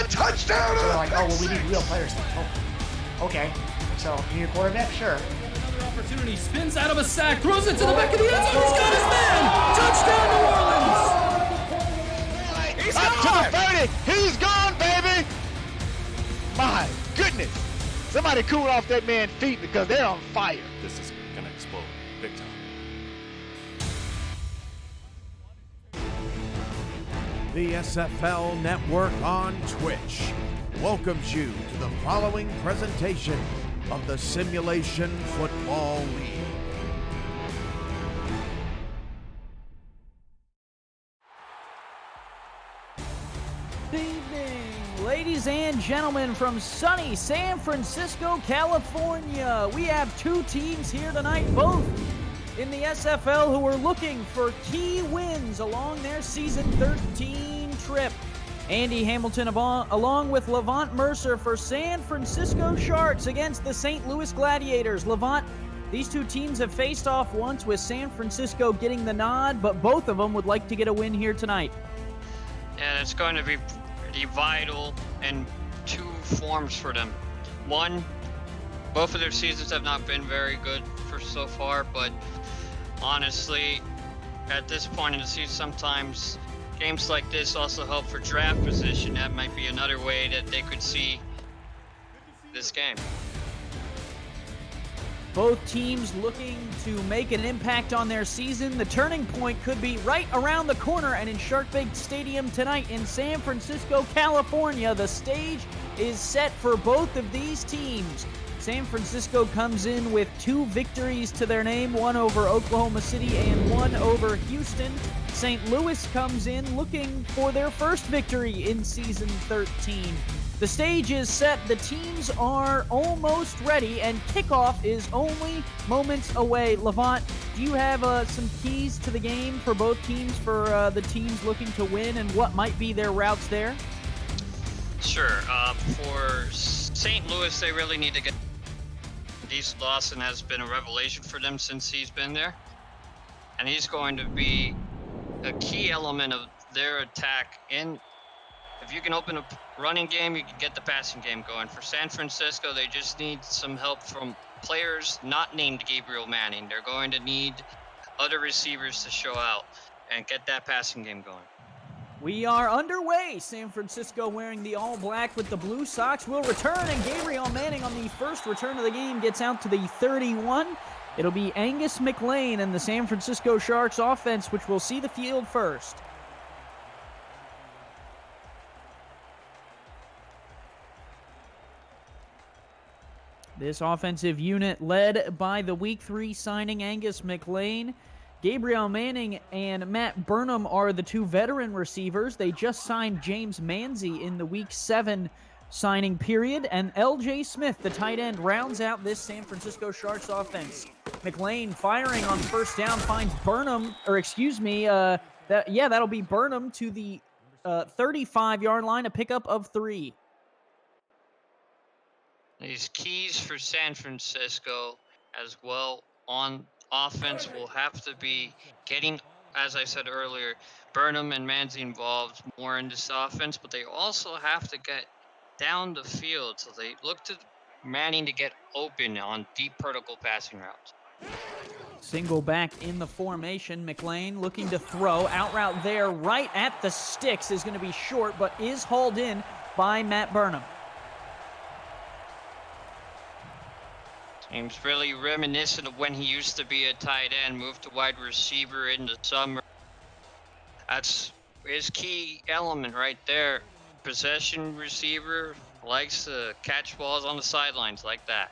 a touchdown! So they're like, oh, well, we need real players. Oh, okay. So, you need a quarterback? Sure. Another opportunity, spins out of a sack, throws it to the back of the end zone. He's got his man! Touchdown, New Orleans! He's up to the 30. He's gone, baby! My goodness. Somebody cool off that man's feet because they're on fire. This is going to explode big time. The SFL Network on Twitch welcomes you to the following presentation of the Simulation Football League. Good evening, ladies and gentlemen, from sunny San Francisco, California. We have two teams here tonight, both in the SFL, who are looking for key wins along their Season 13 trip. Andy Hamilton along with Levant Mercer for San Francisco Sharks against the St. Louis Gladiators. Levant, these two teams have faced off once, with San Francisco getting the nod, but both of them would like to get a win here tonight. And it's going to be pretty vital in two forms for them. One, both of their seasons have not been very good for so far, but honestly, at this point in the season, sometimes games like this also help for draft position. That might be another way that they could see this game. Both teams looking to make an impact on their season. The turning point could be right around the corner and in Sharkbait Stadium tonight in San Francisco, California. The stage is set for both of these teams. San Francisco comes in with 2 victories to their name, one over Oklahoma City and one over Houston. St. Louis comes in looking for their first victory in Season 13. The stage is set, the teams are almost ready, and kickoff is only moments away. Levant, do you have some keys to the game for both teams, for the teams looking to win, and what might be their routes there? Sure. For St. Louis, they really need to get... Dees Lawson has been a revelation for them since he's been there, and he's going to be a key element of their attack. And if you can open a running game, you can get the passing game going. For San Francisco, they just need some help from players not named Gabriel Manning. They're going to need other receivers to show out and get that passing game going. We are underway. San Francisco wearing the all-black with the blue socks will return, and Gabriel Manning on the first return of the game gets out to the 31. It'll be Angus McLean and the San Francisco Sharks offense, which will see the field first. This offensive unit led by the Week 3 signing Angus McLean. Gabriel Manning and Matt Burnham are the 2 veteran receivers. They just signed James Manzi in the Week 7 signing period, and L.J. Smith, the tight end, rounds out this San Francisco Sharks offense. McLean firing on first down finds Burnham, that'll be Burnham to the 35-yard line, a pickup of 3. These keys for San Francisco as well on offense will have to be getting, as I said earlier, Burnham and Manzi involved more in this offense, but they also have to get down the field. So they look to Manning to get open on deep vertical passing routes. Single back in the formation. McLean looking to throw. Out route there, right at the sticks, is going to be short, but is hauled in by Matt Burnham. Seems really reminiscent of when he used to be a tight end, moved to wide receiver in the summer. That's his key element right there. Possession receiver, likes to catch balls on the sidelines like that.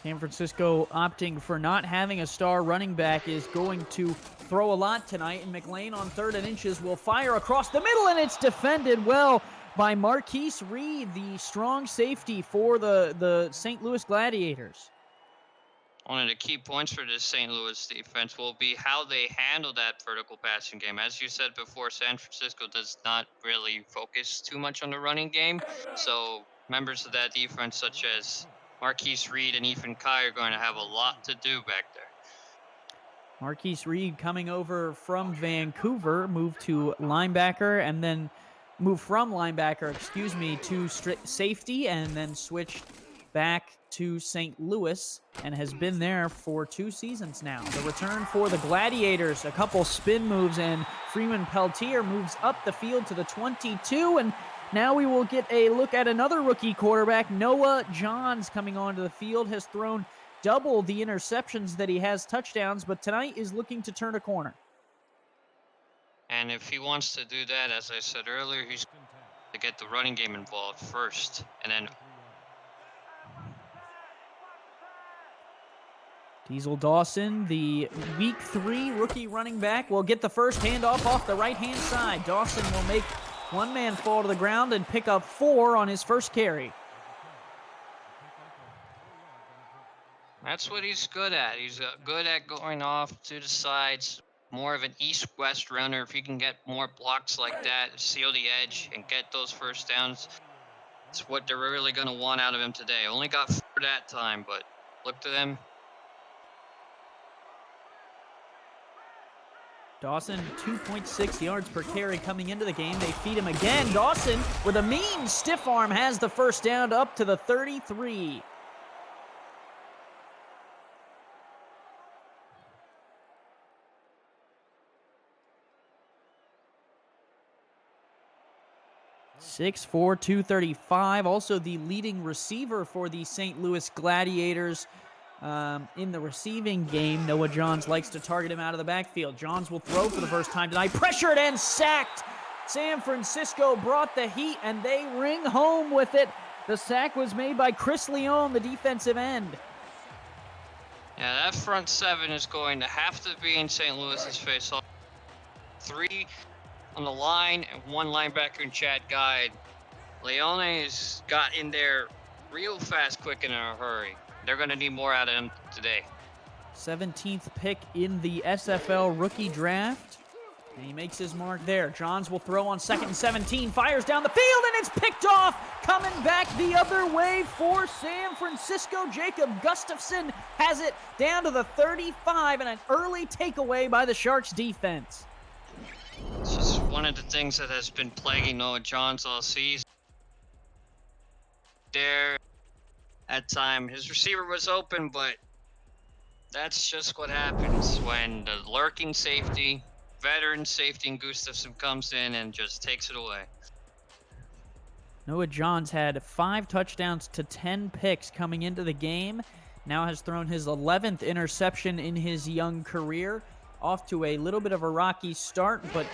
San Francisco opting for not having a star running back is going to throw a lot tonight, and McLean on 3rd and inches will fire across the middle, and it's defended well by Marquise Reed, the strong safety for the St. Louis Gladiators. One of the key points for this St. Louis defense will be how they handle that vertical passing game. As you said before, San Francisco does not really focus too much on the running game, so members of that defense, such as Marquise Reed and Ethan Kai, are going to have a lot to do back there. Marquise Reed coming over from Vancouver, moved to linebacker, and then move from linebacker, to safety, and then switched back to St. Louis and has been there for 2 seasons now. The return for the Gladiators, a couple spin moves, and Freeman Peltier moves up the field to the 22, and now we will get a look at another rookie quarterback. Noah Johns coming onto the field, has thrown double the interceptions that he has touchdowns, but tonight is looking to turn a corner. And if he wants to do that, as I said earlier, he's to get the running game involved first, and then Diesel Dawson, the Week 3 rookie running back, will get the first handoff off the right-hand side. Dawson will make one man fall to the ground and pick up 4 on his first carry. that's what he's good at. He's good at going off to the sides, more of an east-west runner. If he can get more blocks like that, seal the edge, and get those first downs, it's what they're really going to want out of him today. Only got 4 that time, but look to them. Dawson, 2.6 yards per carry coming into the game. They feed him again. Dawson, with a mean stiff arm, has the first down up to the 33. (6'4", 235. Also the leading receiver for the St. Louis Gladiators. In the receiving game, Noah Johns likes to target him out of the backfield. Johns will throw for the first time tonight. Pressured and sacked. San Francisco brought the heat, and they ring home with it. The sack was made by Chris Leone, the defensive end. Yeah, that front 7 is going to have to be in St. Louis's face-off. 3 on the line and 1 linebacker in Chad Guide. Leone's got in there real fast, quick, and in a hurry. They're going to need more out of him today. 17th pick in the SFL rookie draft. And he makes his mark there. Johns will throw on 2nd and 17, fires down the field, and it's picked off. Coming back the other way for San Francisco, Jacob Gustafson has it down to the 35, and an early takeaway by the Sharks defense. It's just one of the things that has been plaguing Noah Johns all season. There, at time, his receiver was open, but that's just what happens when the lurking safety, veteran safety, and Gustafson comes in and just takes it away. Noah Johns had 5 touchdowns to 10 picks coming into the game. Now has thrown his 11th interception in his young career. Off to a little bit of a rocky start, but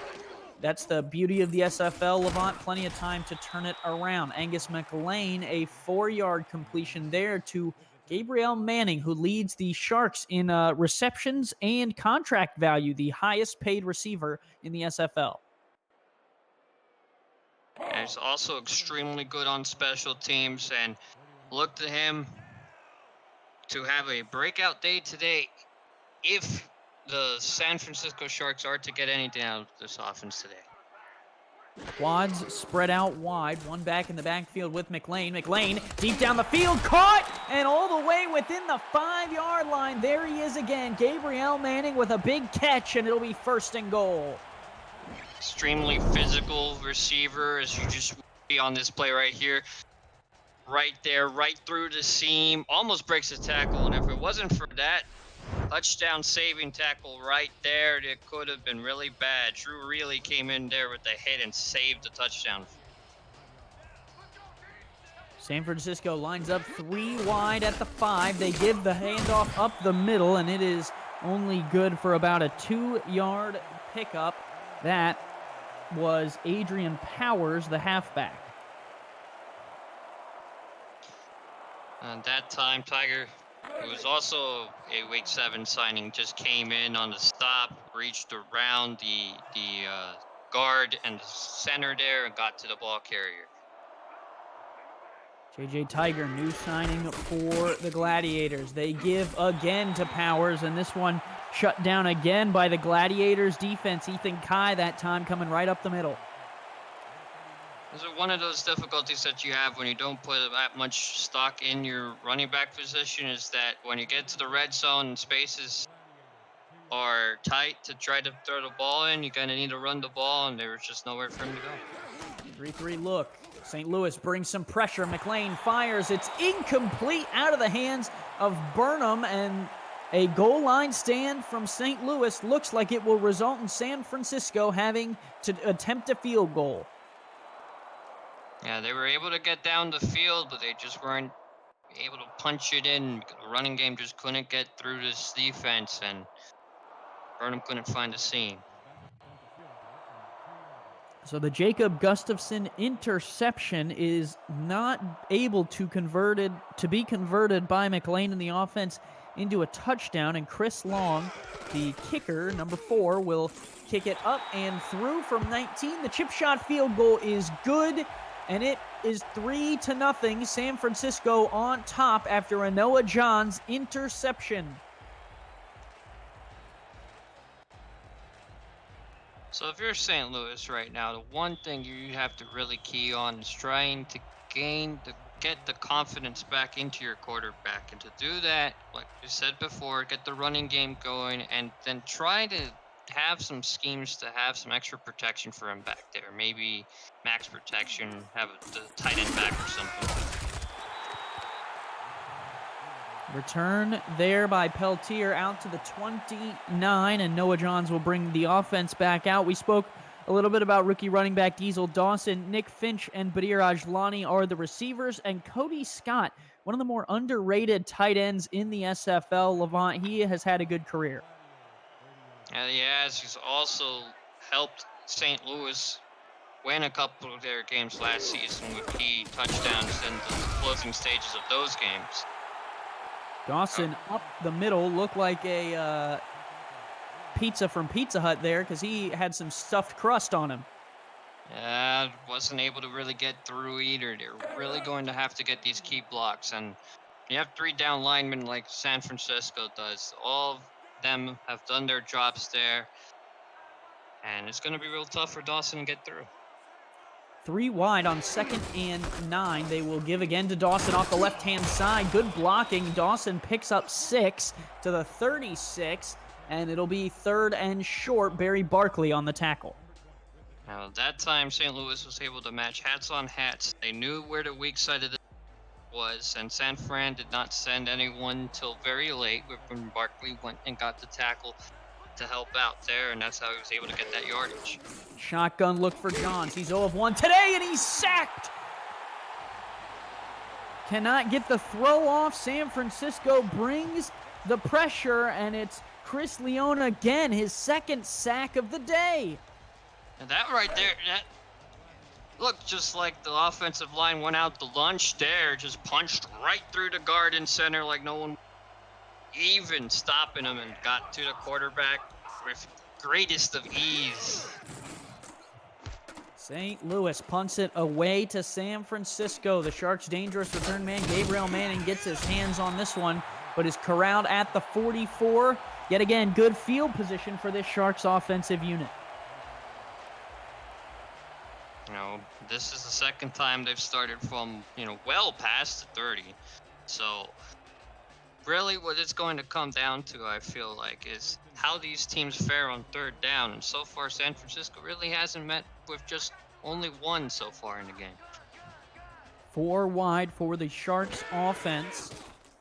that's the beauty of the SFL, Levant. Plenty of time to turn it around. Angus McLean, a 4-yard completion there to Gabriel Manning, who leads the Sharks in receptions and contract value, the highest paid receiver in the SFL. And he's also extremely good on special teams, and look to him to have a breakout day today if the San Francisco Sharks are to get anything out of this offense today. Quads spread out wide. One back in the backfield with McLean. McLean deep down the field, caught, and all the way within the 5-yard line. There he is again. Gabriel Manning with a big catch, and it'll be 1st and goal. Extremely physical receiver, as you just see on this play right here. Right there, right through the seam. Almost breaks the tackle, and if it wasn't for that touchdown saving tackle right there, it could have been really bad. Drew really came in there with the hit and saved the touchdown. San Francisco lines up 3 wide at the 5. They give the handoff up the middle, and it is only good for about a 2-yard pickup. That was Adrian Powers, the halfback. And that time, Tiger, who was also a Week 7 signing, just came in on the stop, reached around the guard and the center there, and got to the ball carrier. JJ Tiger, new signing for the Gladiators. They give again to Powers, and this one shut down again by the Gladiators defense. Ethan Kai that time coming right up the middle. This is one of those difficulties that you have when you don't put that much stock in your running back position, is that when you get to the red zone and spaces are tight to try to throw the ball in, you're going to need to run the ball, and there was just nowhere for him to go. 3-3 look. St. Louis brings some pressure. McLean fires. It's incomplete, out of the hands of Burnham, and a goal line stand from St. Louis looks like it will result in San Francisco having to attempt a field goal. Yeah, they were able to get down the field, but they just weren't able to punch it in. The running game just couldn't get through this defense, and Burnham couldn't find a seam. So the Jacob Gustafson interception is not able to be converted by McLean in the offense into a touchdown, and Chris Long, the kicker, number 4, will kick it up and through from 19. The chip shot field goal is good, and it is 3-0. San Francisco on top after a Noah Johns interception. So if you're St. Louis right now, the one thing you have to really key on is trying to get the confidence back into your quarterback. And to do that, like we said before, get the running game going, and then try to have some schemes to have some extra protection for him back there. Maybe max protection, have the tight end back or something. Return there by Peltier out to the 29, and Noah Johns will bring the offense back out. We spoke a little bit about rookie running back Diesel Dawson. Nick Finch and Badir Ajlani are the receivers, and Cody Scott, one of the more underrated tight ends in the SFL. Levant, he has had a good career. He has. He's also helped St. Louis win a couple of their games last season with key touchdowns in the closing stages of those games. Dawson up the middle, looked like a pizza from Pizza Hut there, because he had some stuffed crust on him. Yeah, wasn't able to really get through either. They're really going to have to get these key blocks. And you have 3 down linemen like San Francisco does. All of them have done their jobs there. And it's going to be real tough for Dawson to get through. 3 wide on 2nd and 9. They will give again to Dawson off the left-hand side. Good blocking. Dawson picks up 6 to the 36, and it'll be 3rd and short. Barry Barkley on the tackle. Now, that time, St. Louis was able to match hats on hats. They knew where the weak side of the was, and San Fran did not send anyone till very late when Barkley went and got the tackle to help out there, and that's how he was able to get that yardage. Shotgun look for Johns. He's 0 of 1 today, and he's sacked. Cannot get the throw off. San Francisco brings the pressure, and it's Chris Leone again, his 2nd sack of the day. And that right there, that looked just like the offensive line went out to lunch there, just punched right through the guard and center like no one even stopping him, and got to the quarterback with greatest of ease. St. Louis punts it away to San Francisco. The Sharks' dangerous return man, Gabriel Manning, gets his hands on this one, but is corralled at the 44. Yet again, good field position for this Sharks offensive unit. You know, this is the 2nd time they've started from, well past the 30. So really what it's going to come down to, I feel like, is how these teams fare on 3rd down. And so far, San Francisco really hasn't met with just only 1 so far in the game. 4 wide for the Sharks offense.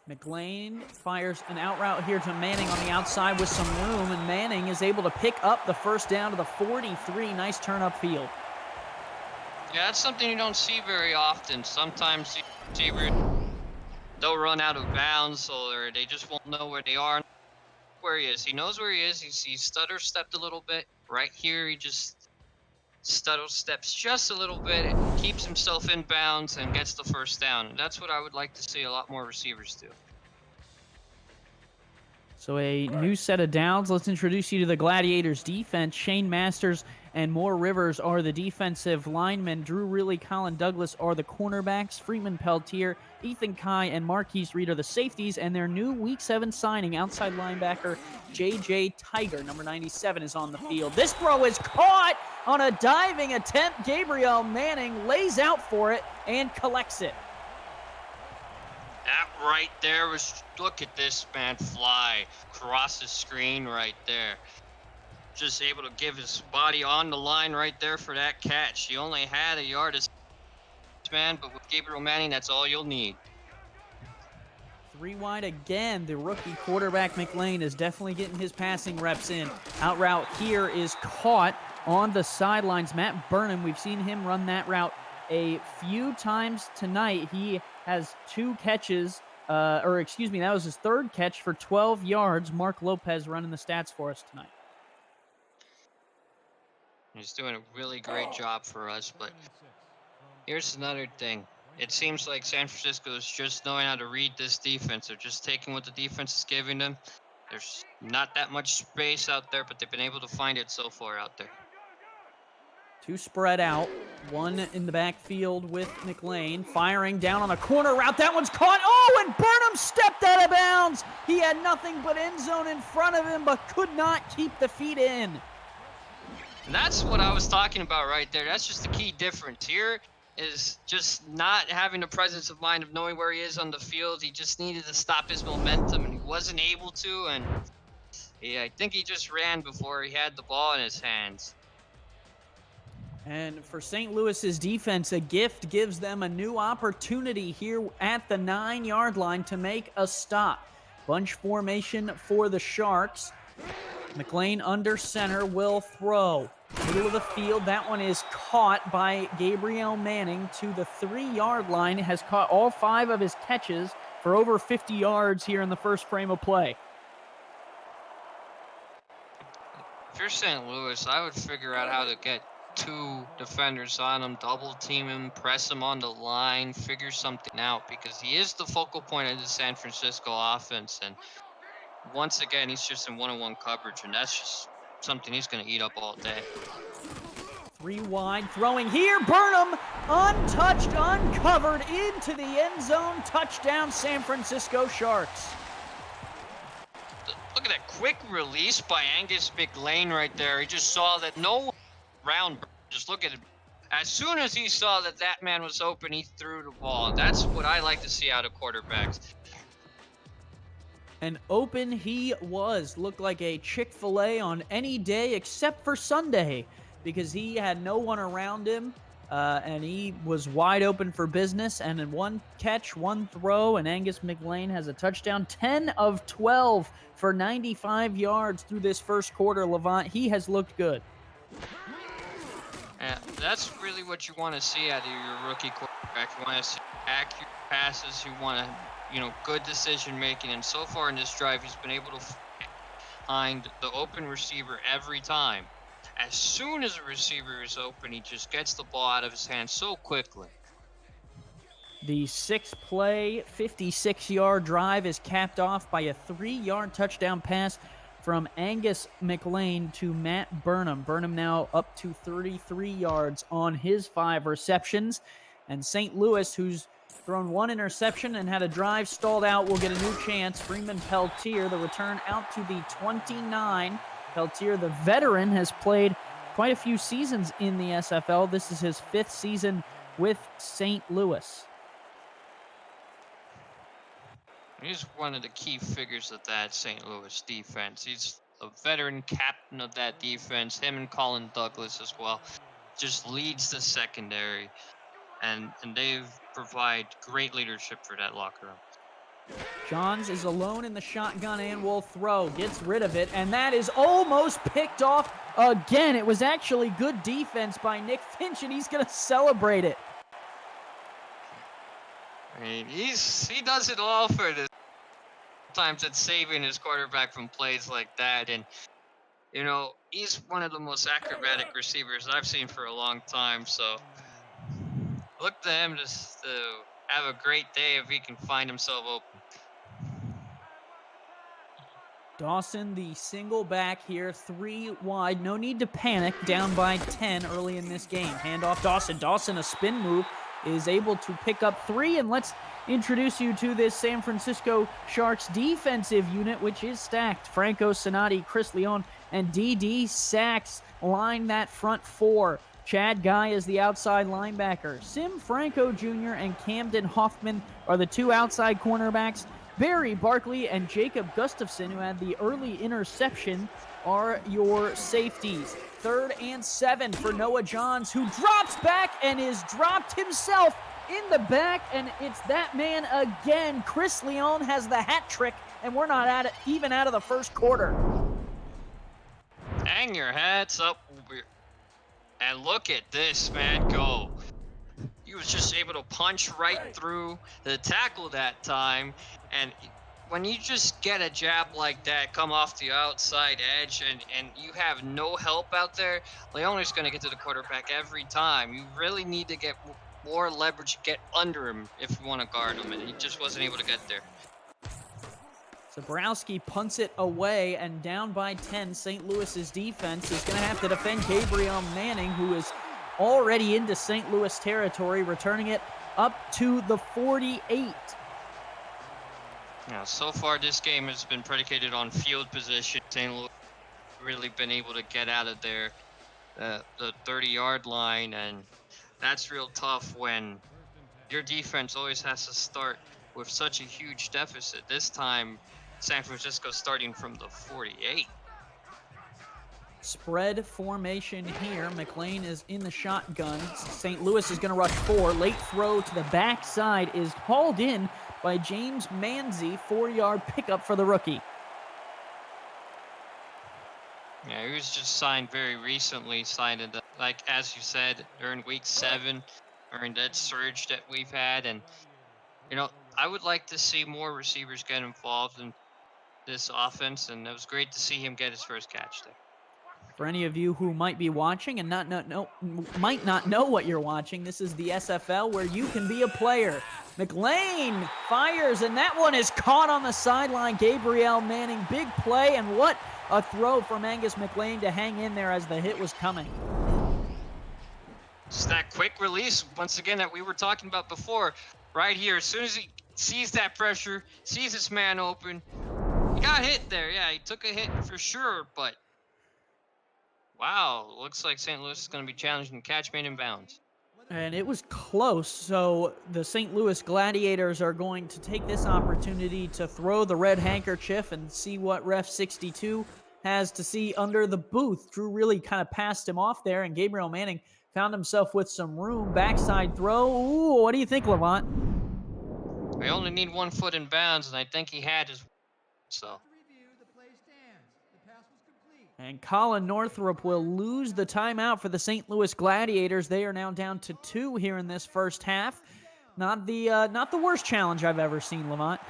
McLean fires an out route here to Manning on the outside with some room, and Manning is able to pick up the 1st down to the 43. Nice turn upfield. Yeah, that's something you don't see very often. Sometimes they'll run out of bounds, or they just won't know where they are. Where he is. He knows where he is. He stutter stepped a little bit. Right here, he just stutter steps just a little bit, keeps himself in bounds, and gets the 1st down. And that's what I would like to see a lot more receivers do. So a new set of downs. Let's introduce you to the Gladiators defense. Shane Masters and Moore Rivers are the defensive linemen. Drew Riley, Colin Douglas are the cornerbacks. Freeman Peltier, Ethan Kai, and Marquise Reed are the safeties. And their new Week 7 signing, outside linebacker J.J. Tiger, number 97, is on the field. This throw is caught on a diving attempt. Gabriel Manning lays out for it and collects it. That right there was, look at this man fly across the screen right there. just able to give his body on the line right there for that catch. He only had a yard of man, but with Gabriel Manning, that's all you'll need. 3 wide again. The rookie quarterback McLean is definitely getting his passing reps in. Out route here is caught on the sidelines. Matt Burnham, we've seen him run that route a few times tonight. He has 2 catches, that was his 3rd catch for 12 yards. Mark Lopez running the stats for us tonight. He's doing a really great job for us, but here's another thing. It seems like San Francisco is just knowing how to read this defense. They're just taking what the defense is giving them. There's not that much space out there, but they've been able to find it so far out there. 2 spread out, 1 in the backfield with McLean, firing down on a corner route. That one's caught. Oh, and Burnham stepped out of bounds. He had nothing but end zone in front of him, but could not keep the feet in. And that's what I was talking about right there. That's just the key difference here, is just not having the presence of mind of knowing where he is on the field. He just needed to stop his momentum, and he wasn't able to. And I think he just ran before he had the ball in his hands. And for St. Louis's defense, a gift gives them a new opportunity here at the 9-yard line to make a stop. Bunch formation for the Sharks. McLean under center will throw. Middle of the field, that one is caught by Gabriel Manning to the 3-yard line. Has caught all 5 of his catches for over 50 yards here in the first frame of play. If you're St. Louis, I would figure out how to get 2 defenders on him, double team him, press him on the line, figure something out, because he is the focal point of the San Francisco offense. And once again, he's just in one-on-one coverage, and that's just something he's going to eat up all day. 3 wide, throwing here. Burnham, untouched, uncovered, into the end zone. Touchdown, San Francisco Sharks. Look at that quick release by Angus McLean right there. He just saw that no one around. Just look at it. As soon as he saw that that man was open, he threw the ball. That's what I like to see out of quarterbacks. And open he was. Looked like a Chick-fil-A on any day except for Sunday, because he had no one around him, and he was wide open for business. And in 1 catch, 1 throw, and Angus McLean has a touchdown. 10 of 12 for 95 yards through this first quarter, Levant. He has looked good. That's really what you want to see out of your rookie quarterback. You want to see accurate passes. You want to, good decision making. And so far in this drive, he's been able to find the open receiver every time. As soon as a receiver is open, he just gets the ball out of his hands so quickly. The 6-play, 56-yard drive is capped off by a 3-yard touchdown pass from Angus McLean to Matt Burnham. Burnham now up to 33 yards on his 5 receptions. And St. Louis, who's thrown 1 interception and had a drive stalled out, will get a new chance. Freeman Peltier, the return out to the 29. Peltier, the veteran, has played quite a few seasons in the SFL. This is his 5th season with St. Louis. He's one of the key figures of that St. Louis defense. He's a veteran captain of that defense. Him and Colin Douglas as well. Just leads the secondary. And they provide great leadership for that locker room. Johns is alone in the shotgun and will throw. Gets rid of it, and that is almost picked off again. It was actually good defense by Nick Finch, and he's going to celebrate it. I mean, he does it all for this. Sometimes it's saving his quarterback from plays like that. And, he's one of the most acrobatic receivers I've seen for a long time. So look to him just to have a great day if he can find himself open. Dawson, the single back here, 3 wide. No need to panic, down by 10 early in this game. Handoff Dawson. Dawson, a spin move, is able to pick up 3, and let's introduce you to this San Francisco Sharks defensive unit, which is stacked. Franco Sonati, Chris Leon, and D.D. Sachs line that front 4. Chad Guy is the outside linebacker. Sim Franco Jr. and Camden Hoffman are the 2 outside cornerbacks. Barry Barkley and Jacob Gustafson, who had the early interception, are your safeties. 3rd and 7 for Noah Johns, who drops back and is dropped himself in the back, and it's that man again. Chris Leon has the hat trick, and we're not even out of the first quarter. Hang your hats up and look at this man go. He was just able to punch right through the tackle that time, and when you just get a jab like that come off the outside edge and you have no help out there, Leon is going to get to the quarterback every time. You really need to get more leverage, get under him if you want to guard him, and he just wasn't able to get there. Zabrowski punts it away, and down by 10, St. Louis's defense is going to have to defend Gabriel Manning, who is already into St. Louis territory, returning it up to the 48. Now, so far this game has been predicated on field position. St. Louis really been able to get out of there, the 30-yard line, and that's real tough when your defense always has to start with such a huge deficit. This time, San Francisco starting from the 48. Spread formation here. McLean is in the shotgun. St. Louis is going to rush 4. Late throw to the backside is hauled in by James Manzi. 4-yard pickup for the rookie. Yeah, he was just signed very recently. Signed in like as you said, during week 7, during that surge that we've had, and I would like to see more receivers get involved in this offense, and it was great to see him get his first catch there. For any of you who might be watching and might not know what you're watching, this is the SFL where you can be a player. McLean fires, and that one is caught on the sideline. Gabriel Manning, big play, and what a throw from Angus McLean to hang in there as the hit was coming. Just that quick release, once again, that we were talking about before, right here. As soon as he sees that pressure, sees his man open, he got hit there. Yeah, he took a hit for sure, but wow, looks like St. Louis is going to be challenging to catch man in bounds. And it was close, so the St. Louis Gladiators are going to take this opportunity to throw the red handkerchief and see what Ref 62 has to see under the booth. Drew really kind of passed him off there, and Gabriel Manning found himself with some room. Backside throw. Ooh, what do you think, Levant? We only need 1 foot in bounds, and I think he had his so. And Colin Northrup will lose the timeout for the St. Louis Gladiators. They are now down to 2 here in this first half. Not the worst challenge I've ever seen, Levant.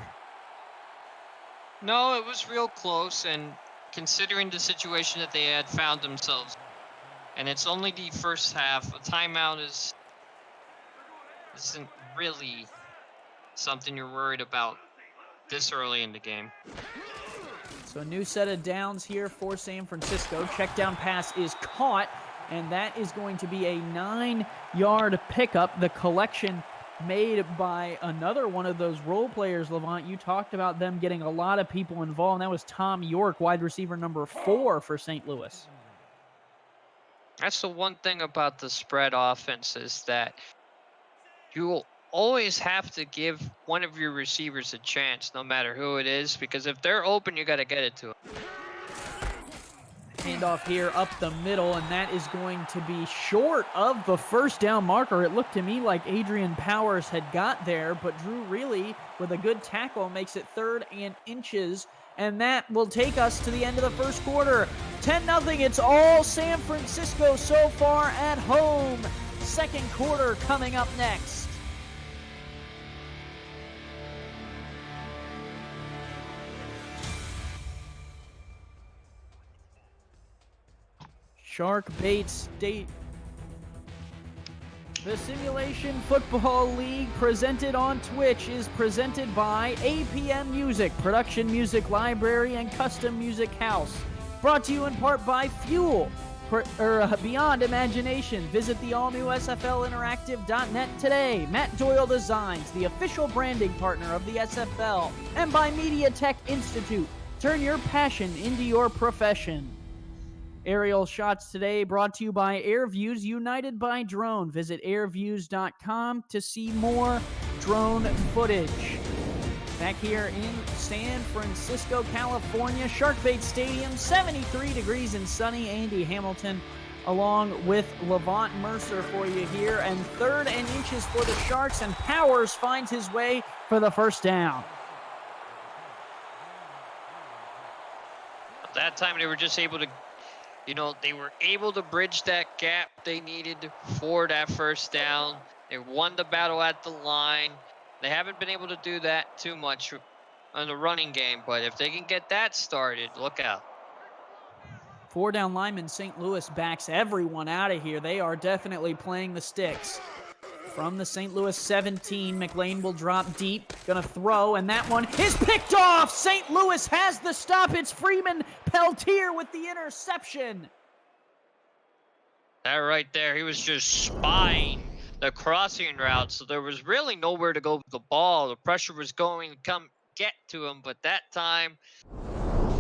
No, it was real close, and considering the situation that they had found themselves, and it's only the first half, a timeout isn't really something you're worried about this early in the game. So a new set of downs here for San Francisco. Check down pass is caught, and that is going to be a 9-yard pickup. The collection made by another one of those role players, Levant. You talked about them getting a lot of people involved, and that was Tom York, wide receiver number 4 for St. Louis. That's the one thing about the spread offense is that you'll always have to give one of your receivers a chance, no matter who it is, because if they're open, you got to get it to them. Handoff here up the middle, and that is going to be short of the first down marker. It looked to me like Adrian Powers had got there, but Drew really, with a good tackle, makes it 3rd and inches, and that will take us to the end of the first quarter. 10-0, it's all San Francisco so far at home. Second quarter coming up next. Shark Bait State. The Simulation Football League presented on Twitch is presented by APM Music, Production Music Library, and Custom Music House. Brought to you in part by Fuel, Beyond Imagination. Visit the all-new SFLinteractive.net today. Matt Doyle Designs, the official branding partner of the SFL. And by Media Tech Institute. Turn your passion into your profession. Aerial shots today brought to you by AirViews, united by drone. Visit airviews.com to see more drone footage. Back here in San Francisco, California. Sharkbait Stadium, 73 degrees and sunny. Andy Hamilton along with Levant Mercer for you here. And 3rd and inches for the Sharks, and Powers finds his way for the first down. At that time, they were just able to, they were able to bridge that gap they needed for that first down. They won the battle at the line. They haven't been able to do that too much on the running game, but if they can get that started, look out. 4-down lineman St. Louis backs everyone out of here. They are definitely playing the sticks. From the St. Louis 17, McLean will drop deep, gonna throw, and that one is picked off! St. Louis has the stop. It's Freeman Peltier with the interception. That right there, he was just spying the crossing route, so there was really nowhere to go with the ball. The pressure was going to come get to him, but that time,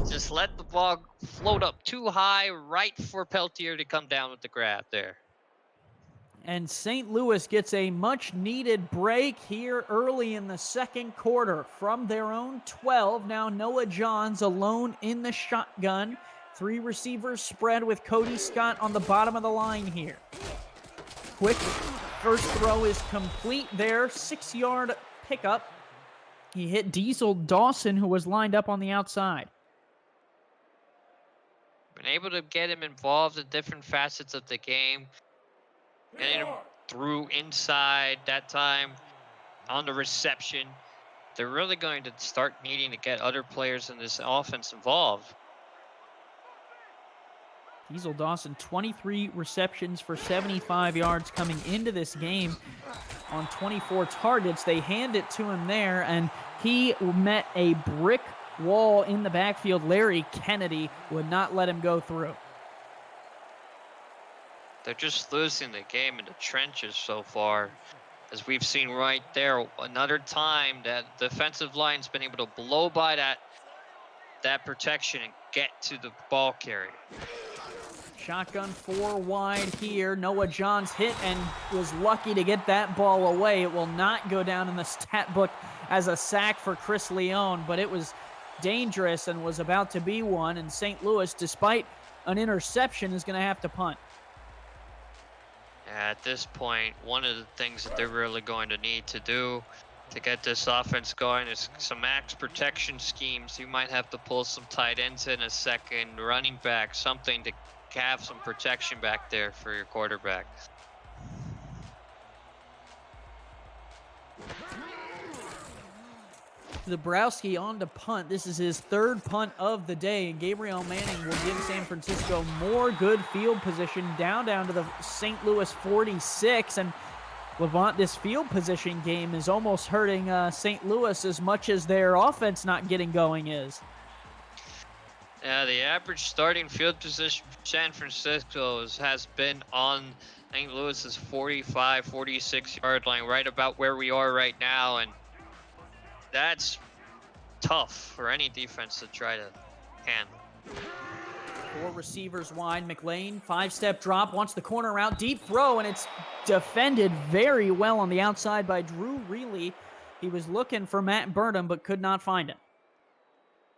just let the ball float up too high, right for Peltier to come down with the grab there. And St. Louis gets a much-needed break here early in the second quarter. From their own 12, now Noah Johns alone in the shotgun. 3 receivers spread with Cody Scott on the bottom of the line here. Quick first throw is complete there. 6-yard pickup. He hit Diesel Dawson, who was lined up on the outside. Been able to get him involved in different facets of the game. Getting him through inside that time on the reception. They're really going to start needing to get other players in this offense involved. Diesel Dawson, 23 receptions for 75 yards coming into this game on 24 targets. They hand it to him there, and he met a brick wall in the backfield. Larry Kennedy would not let him go through. They're just losing the game in the trenches so far. As we've seen right there, another time that defensive line's been able to blow by that protection and get to the ball carrier. Shotgun 4 wide here. Noah Johns hit and was lucky to get that ball away. It will not go down in the stat book as a sack for Chris Leone, but it was dangerous and was about to be one. And St. Louis, despite an interception, is going to have to punt. At this point, one of the things that they're really going to need to do to get this offense going is some max protection schemes. You might have to pull some tight ends in a second, running back, something to have some protection back there for your quarterback. Zabrowski on to punt. This is his 3rd punt of the day, and Gabriel Manning will give San Francisco more good field position down to the St. Louis 46. And Levant, this field position game is almost hurting St. Louis as much as their offense not getting going is. Yeah, the average starting field position for San Francisco has been on St. Louis's 45, 46-yard line, right about where we are right now, and that's tough for any defense to try to handle. 4 receivers wide. McLean, 5-step drop, wants the corner route, deep throw, and it's defended very well on the outside by Drew Reilly. He was looking for Matt Burnham, but could not find him.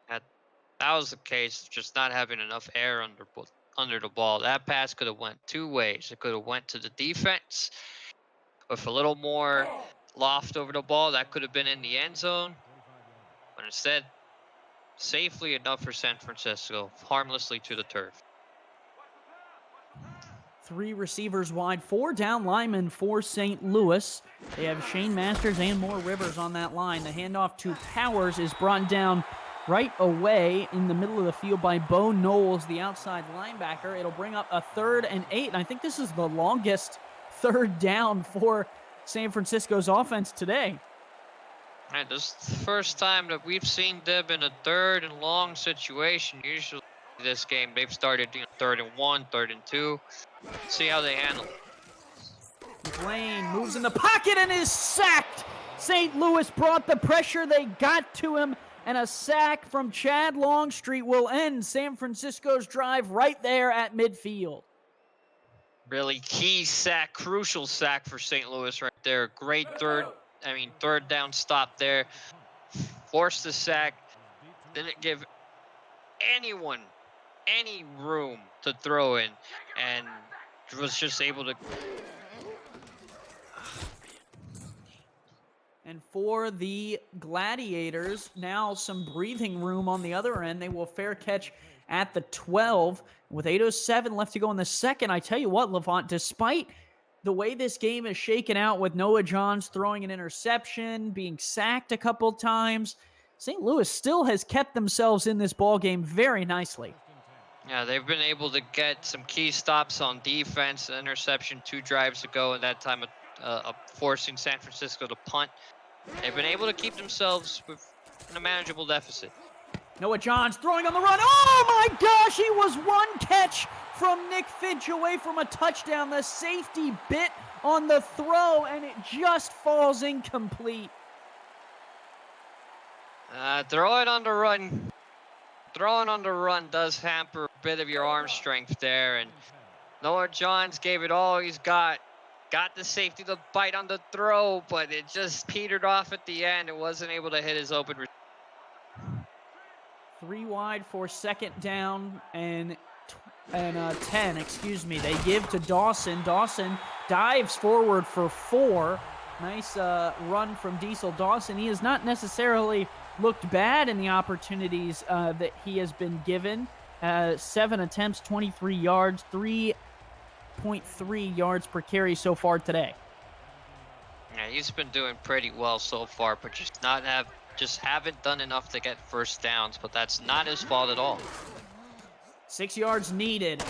That was the case, just not having enough air under the ball. That pass could have went 2 ways. It could have went to the defense with a little more loft over the ball. That could have been in the end zone. But instead, safely enough for San Francisco, harmlessly to the turf. 3 receivers wide, 4 down linemen for St. Louis. They have Shane Masters and Moore Rivers on that line. The handoff to Powers is brought down right away in the middle of the field by Bo Knowles, the outside linebacker. It'll bring up a 3rd and 8, and I think this is the longest 3rd down for San Francisco's offense today. And this is the first time that we've seen them in a 3rd and long situation. Usually this game, they've started 3rd and 1, 3rd and 2. See how they handle it. McLean moves in the pocket and is sacked. St. Louis brought the pressure. They got to him, and a sack from Chad Longstreet will end San Francisco's drive right there at midfield. Really key sack, crucial sack for St. Louis right there. Great third down stop there. Forced the sack, didn't give anyone any room to throw in, and was just able to. And for the Gladiators, now some breathing room on the other end. They will fair catch at the 12 with 8:07 left to go in the second. I tell you what, Levant, despite the way this game is shaken out with Noah Johns throwing an interception, being sacked a couple times, St. Louis still has kept themselves in this ball game very nicely. Yeah, they've been able to get some key stops on defense. An interception 2 drives ago, and that time forcing San Francisco to punt. They've been able to keep themselves in a manageable deficit. Noah Johns throwing on the run. Oh my gosh, he was one catch from Nick Finch away from a touchdown. The safety bit on the throw, and it just falls incomplete. Throwing on the run. Throwing on the run does hamper a bit of your arm strength there, and Noah Johns gave it all he's got. Got the safety to bite on the throw, but it just petered off at the end. It wasn't able to hit his open. 3 wide for second down and 10, excuse me. They give to Dawson. Dawson dives forward for 4. Nice run from Diesel Dawson. He has not necessarily looked bad in the opportunities that he has been given. 7 attempts, 23 yards, 3.3 yards per carry so far today. Yeah, he's been doing pretty well so far, but just haven't done enough to get first downs, but that's not his fault at all. 6 yards needed.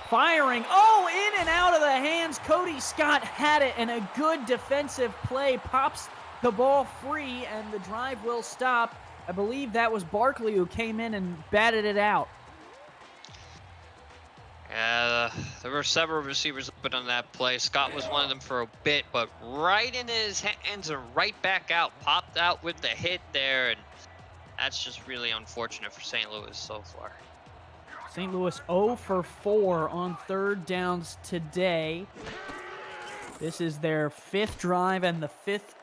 Firing. Oh, in and out of the hands. Cody Scott had it, and a good defensive play pops the ball free, and the drive will stop. I believe that was Barkley who came in and batted it out. There were several receivers open on that play. Scott was one of them for a bit, but right in his hands and right back out. Popped out with the hit there, and that's just really unfortunate for St. Louis so far. St. Louis 0 for 4 on third downs today. This is their fifth drive and the fifth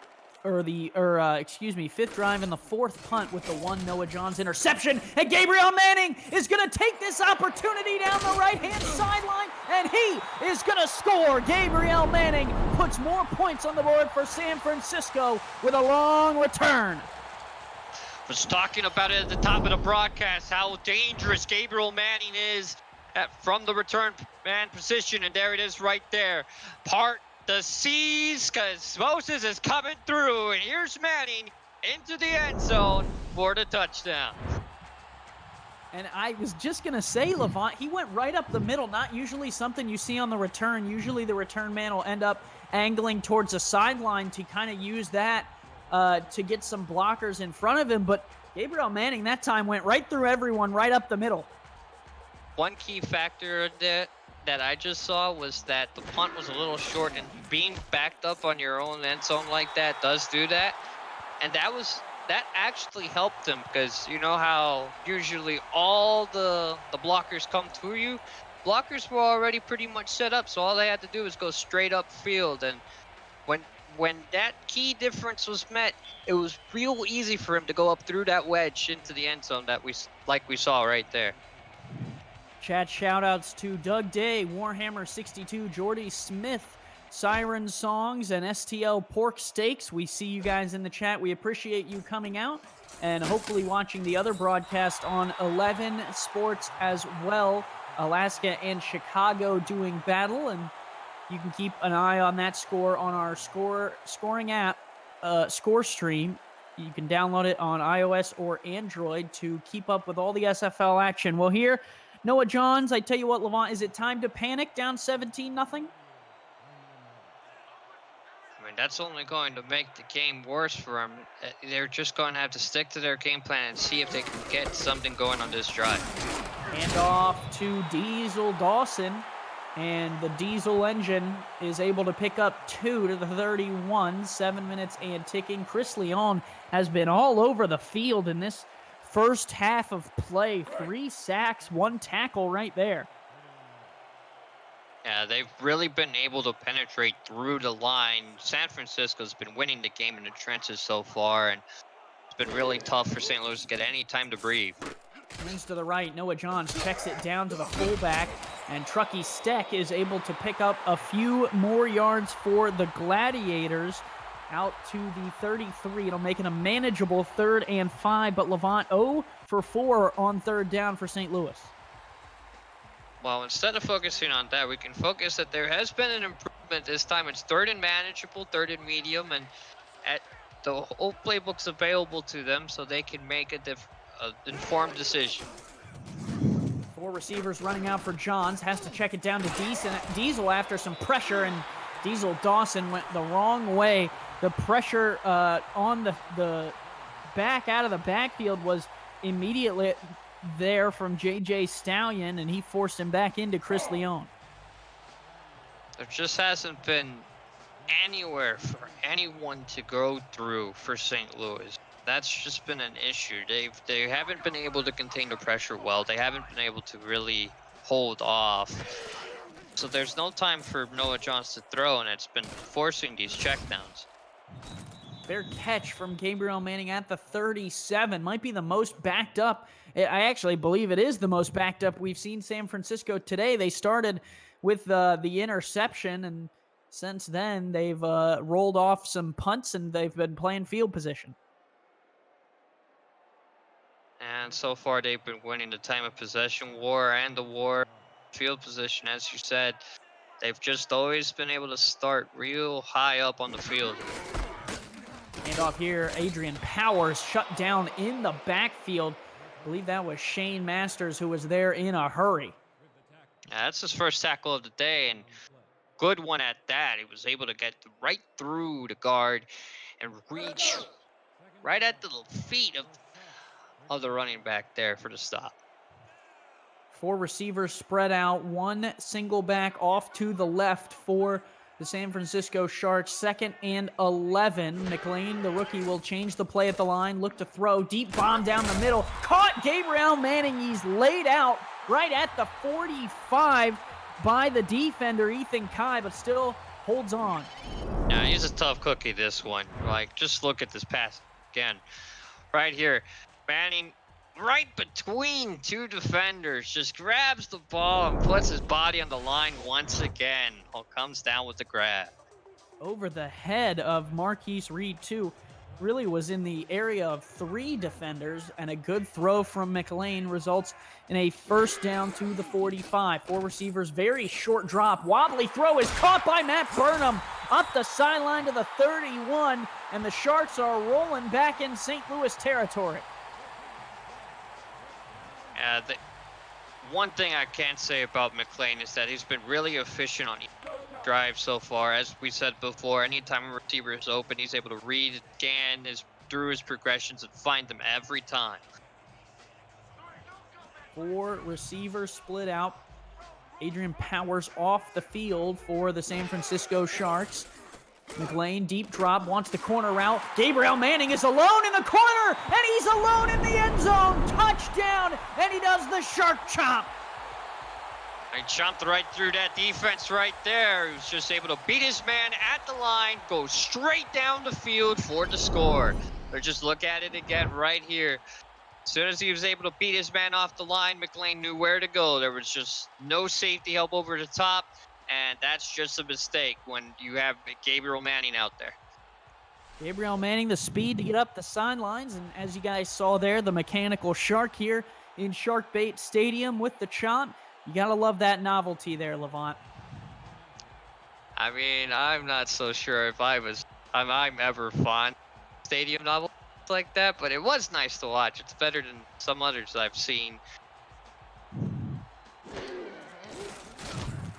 drive and the fourth punt with the one Noah Johns interception. And Gabriel Manning is going to take this opportunity down the right-hand sideline, and he is going to score. Gabriel Manning puts more points on the board for San Francisco with a long return. Was talking about it at the top of the broadcast, how dangerous Gabriel Manning is from the return man position, and there it is right there. Part the seas, because Moses is coming through, and here's Manning into the end zone for the touchdown. And I was just going to say, Levant, he went right up the middle, not usually something you see on the return. Usually the return man will end up angling towards the sideline to kind of use that to get some blockers in front of him, but Gabriel Manning that time went right through everyone, right up the middle. One key factor that I just saw was that the punt was a little short, and being backed up on your own end zone like that does do that. And that actually helped him, because you know how usually all the blockers come to you? Blockers were already pretty much set up, so all they had to do was go straight up field, and when that key difference was met, it was real easy for him to go up through that wedge into the end zone that we saw right there. Chat shoutouts to Doug Day, Warhammer 62, Jordy Smith, Siren Songs, and STL Pork Steaks. We see you guys in the chat. We appreciate you coming out and hopefully watching the other broadcast on 11 Sports as well. Alaska and Chicago doing battle, and you can keep an eye on that score on our scoring app, Score Stream. You can download it on iOS or Android to keep up with all the SFL action. Well, here, Noah Johns, I tell you what, Levant, is it time to panic down 17-0? I mean, that's only going to make the game worse for them. They're just going to have to stick to their game plan and see if they can get something going on this drive. Hand off to Diesel Dawson. And the Diesel engine is able to pick up 2 to the 31, 7 minutes and ticking. Chris Leon has been all over the field in this first half of play. 3 sacks, 1 tackle right there. Yeah, they've really been able to penetrate through the line. San Francisco's been winning the game in the trenches so far, and been really tough for St. Louis to get any time to breathe. Wings to the right. Noah Johns checks it down to the fullback, and Truckee Steck is able to pick up a few more yards for the Gladiators out to the 33. It'll make it a manageable 3rd and 5, but Levant 0 for 4 on 3rd down for St. Louis. Well, instead of focusing on that, we can focus that there has been an improvement. This time it's 3rd and manageable, 3rd and medium, and at the whole playbook's available to them so they can make a informed decision. 4 receivers running out for Johns. Has to check it down to Diesel after some pressure, and Diesel Dawson went the wrong way. The pressure on the back out of the backfield was immediately there from J.J. Stallion, and he forced him back into Chris Leone. There just hasn't been anywhere for anyone to go through for St. Louis. That's just been an issue. They haven't been able to contain the pressure well. They haven't been able to really hold off. So there's no time for Noah Johns to throw, and it's been forcing these checkdowns. Fair catch from Gabriel Manning at the 37. Might be the most backed up. I actually believe it is the most backed up we've seen San Francisco today. They started with the interception, and since then they've rolled off some punts, and they've been playing field position. And so far, they've been winning the time of possession war and the war field position, as you said. They've just always been able to start real high up on the field. And off here, Adrian Powers shut down in the backfield. I believe that was Shane Masters who was there in a hurry. Yeah, that's his first tackle of the day, and good one at that. He was able to get right through the guard and reach right at the feet of the running back there for the stop. 4 receivers spread out, 1 single back off to the left for the San Francisco Sharks. 2nd and 11. McLean, the rookie, will change the play at the line, look to throw, deep bomb down the middle. Caught Gabriel Manning. He's laid out right at the 45 by the defender, Ethan Kai, but still holds on. Yeah, he's a tough cookie, this one. Like, just look at this pass again. Right here. Manning right between 2 defenders, just grabs the ball and puts his body on the line once again. Comes down with the grab. Over the head of Marquise Reed, too. Really was in the area of 3 defenders, and a good throw from McLean results in a first down to the 45. 4 receivers, very short drop. Wobbly throw is caught by Matt Burnham up the sideline to the 31, and the Sharks are rolling back in St. Louis territory. The one thing I can say about McLean is that he's been really efficient on each drive so far. As we said before, anytime a receiver is open, he's able to read, scan through his progressions and find them every time. 4 receivers split out. Adrian Powers off the field for the San Francisco Sharks. McLean, deep drop, wants the corner route. Gabriel Manning is alone in the corner, and he's alone in the end zone. Touchdown, and he does the shark chomp. He chomped right through that defense right there. He was just able to beat his man at the line, go straight down the field for the score. Or just look at it again right here. As soon as he was able to beat his man off the line, McLean knew where to go. There was just no safety help over the top. And that's just a mistake when you have Gabriel Manning out there. Gabriel Manning, the speed to get up the sidelines. And as you guys saw there, the mechanical shark here in Sharkbait Stadium with the chomp. You got to love that novelty there, Levant. I mean, I'm not so sure if I'm ever fond of stadium novels like that, but it was nice to watch. It's better than some others I've seen.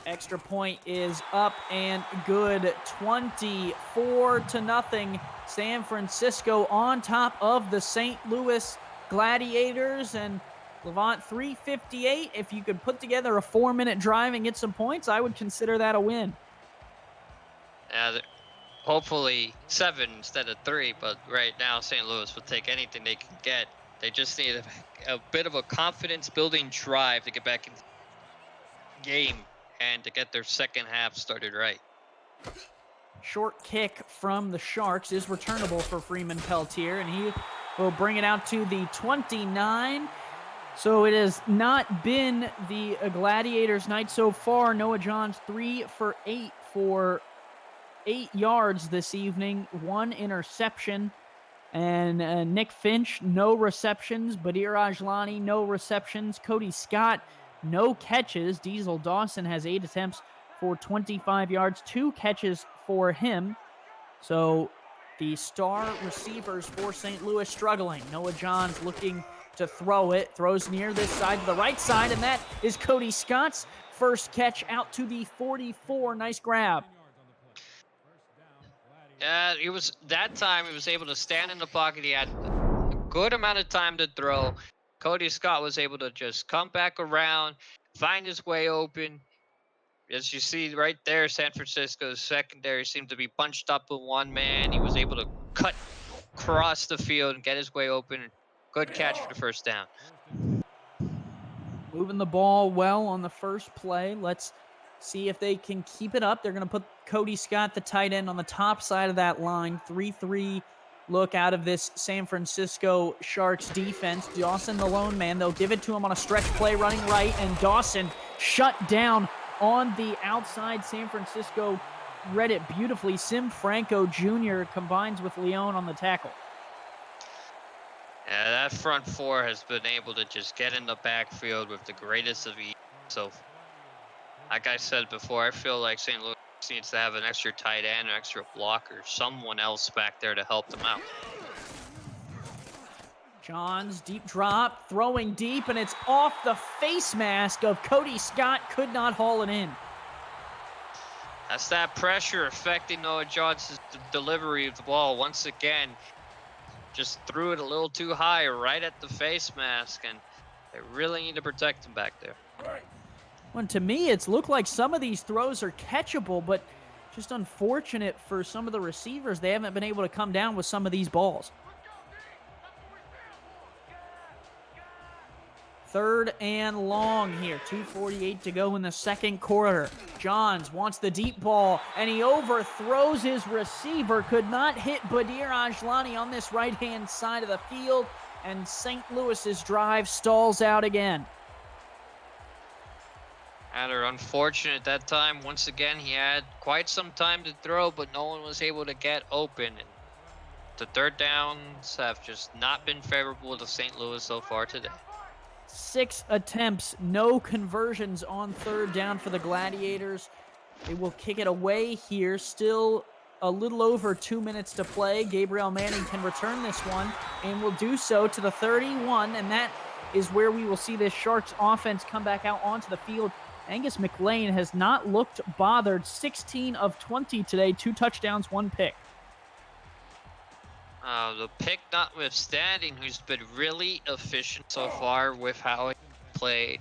Extra point is up and good. 24-0. San Francisco on top of the St. Louis Gladiators. And Levant, 3:58. If you could put together a 4-minute drive and get some points, I would consider that a win. Hopefully 7 instead of 3, but right now St. Louis will take anything they can get. They just need a bit of a confidence-building drive to get back in the game and to get their second half started right. Short kick from the Sharks is returnable for Freeman Peltier, and he will bring it out to the 29. So it has not been the Gladiators' night so far. Noah Johns 3 for 8 for 8 yards this evening, 1 interception. And Nick Finch, no receptions. Badir Ajlani, no receptions. Cody Scott, no catches. Diesel Dawson has 8 attempts for 25 yards, 2 catches for him. So the star receivers for St. Louis struggling. Noah Johns looking to throw it. Throws near this side to the right side, and that is Cody Scott's first catch out to the 44. Nice grab. He was able to stand in the pocket. He had a good amount of time to throw. Cody Scott was able to just come back around, find his way open. As you see right there, San Francisco's secondary seemed to be bunched up with one man. He was able to cut across the field and get his way open. Good catch for the first down. Moving the ball well on the first play. Let's see if they can keep it up. They're going to put Cody Scott, the tight end, on the top side of that line. 3-3 look out of this San Francisco Sharks defense. Dawson, the lone man. They'll give it to him on a stretch play running right, and Dawson shut down on the outside. San Francisco read it beautifully. Sim Franco Jr. combines with Leon on the tackle. Yeah, that front four has been able to just get in the backfield with the greatest of ease. So, like I said before, I feel like St. Louis needs to have an extra tight end, an extra blocker, someone else back there to help them out. Johns, deep drop, throwing deep, and it's off the face mask of Cody Scott. Could not haul it in. That's that pressure affecting Noah Johns' delivery of the ball. Once again, just threw it a little too high right at the face mask, and they really need to protect him back there. Well, to me, it's looked like some of these throws are catchable, but just unfortunate for some of the receivers. They haven't been able to come down with some of these balls. 3rd and long here. 2:48 to go in the second quarter. Johns wants the deep ball, and he overthrows his receiver. Could not hit Badir Ajlani on this right-hand side of the field, and St. Louis's drive stalls out again. Rather unfortunate that time. Once again, he had quite some time to throw, but no one was able to get open. And the third downs have just not been favorable to St. Louis so far today. 6 attempts, no conversions on 3rd down for the Gladiators. They will kick it away here. Still a little over 2 minutes to play. Gabriel Manning can return this one and will do so to the 31, and that is where we will see this Sharks offense come back out onto the field. Angus McLean has not looked bothered. 16 of 20 today, 2 touchdowns, 1 pick. The pick notwithstanding, who's been really efficient so far with how he played.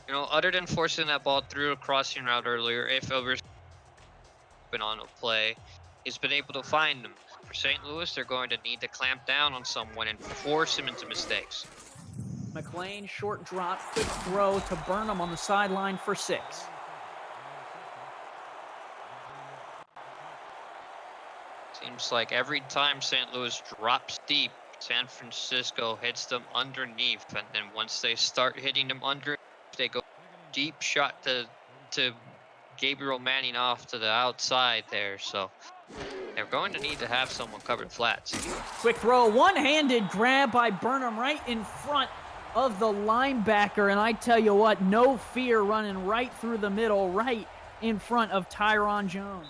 You know, other than forcing that ball through a crossing route earlier, if Elber's been on a play, he's been able to find them. For St. Louis, they're going to need to clamp down on someone and force him into mistakes. McLean, short drop, quick throw to Burnham on the sideline for 6. Seems like every time St. Louis drops deep, San Francisco hits them underneath, and then once they start hitting them underneath, they go deep shot to Gabriel Manning off to the outside there. So they're going to need to have someone cover the flats. Quick throw, one-handed grab by Burnham right in front of the linebacker, and I tell you what, no fear running right through the middle, right in front of Tyron Jones.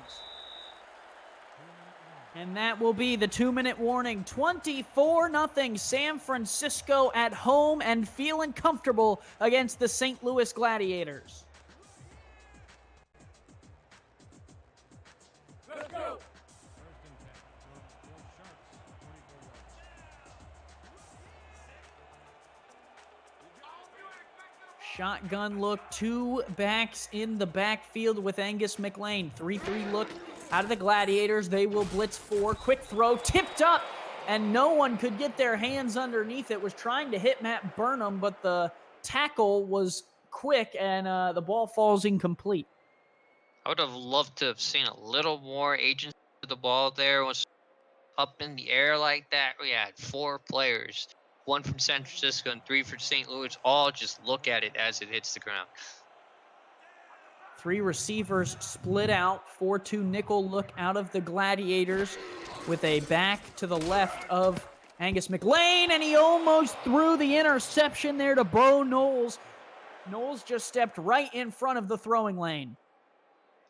And that will be the 2-minute warning. 24-0 San Francisco at home and feeling comfortable against the St. Louis Gladiators. Let's go. Shotgun look, 2 backs in the backfield with Angus McLean. 3-3 look out of the Gladiators. They will blitz 4. Quick throw, tipped up, and no one could get their hands underneath it. Was trying to hit Matt Burnham, but the tackle was quick, and the ball falls incomplete. I would have loved to have seen a little more agency to the ball there. up in the air like that, we had 4 players, 1 from San Francisco and 3 for St. Louis, all just look at it as it hits the ground. 3 receivers split out, 4-2 nickel look out of the Gladiators with a back to the left of Angus McLean, and he almost threw the interception there to Bo Knowles. Knowles just stepped right in front of the throwing lane.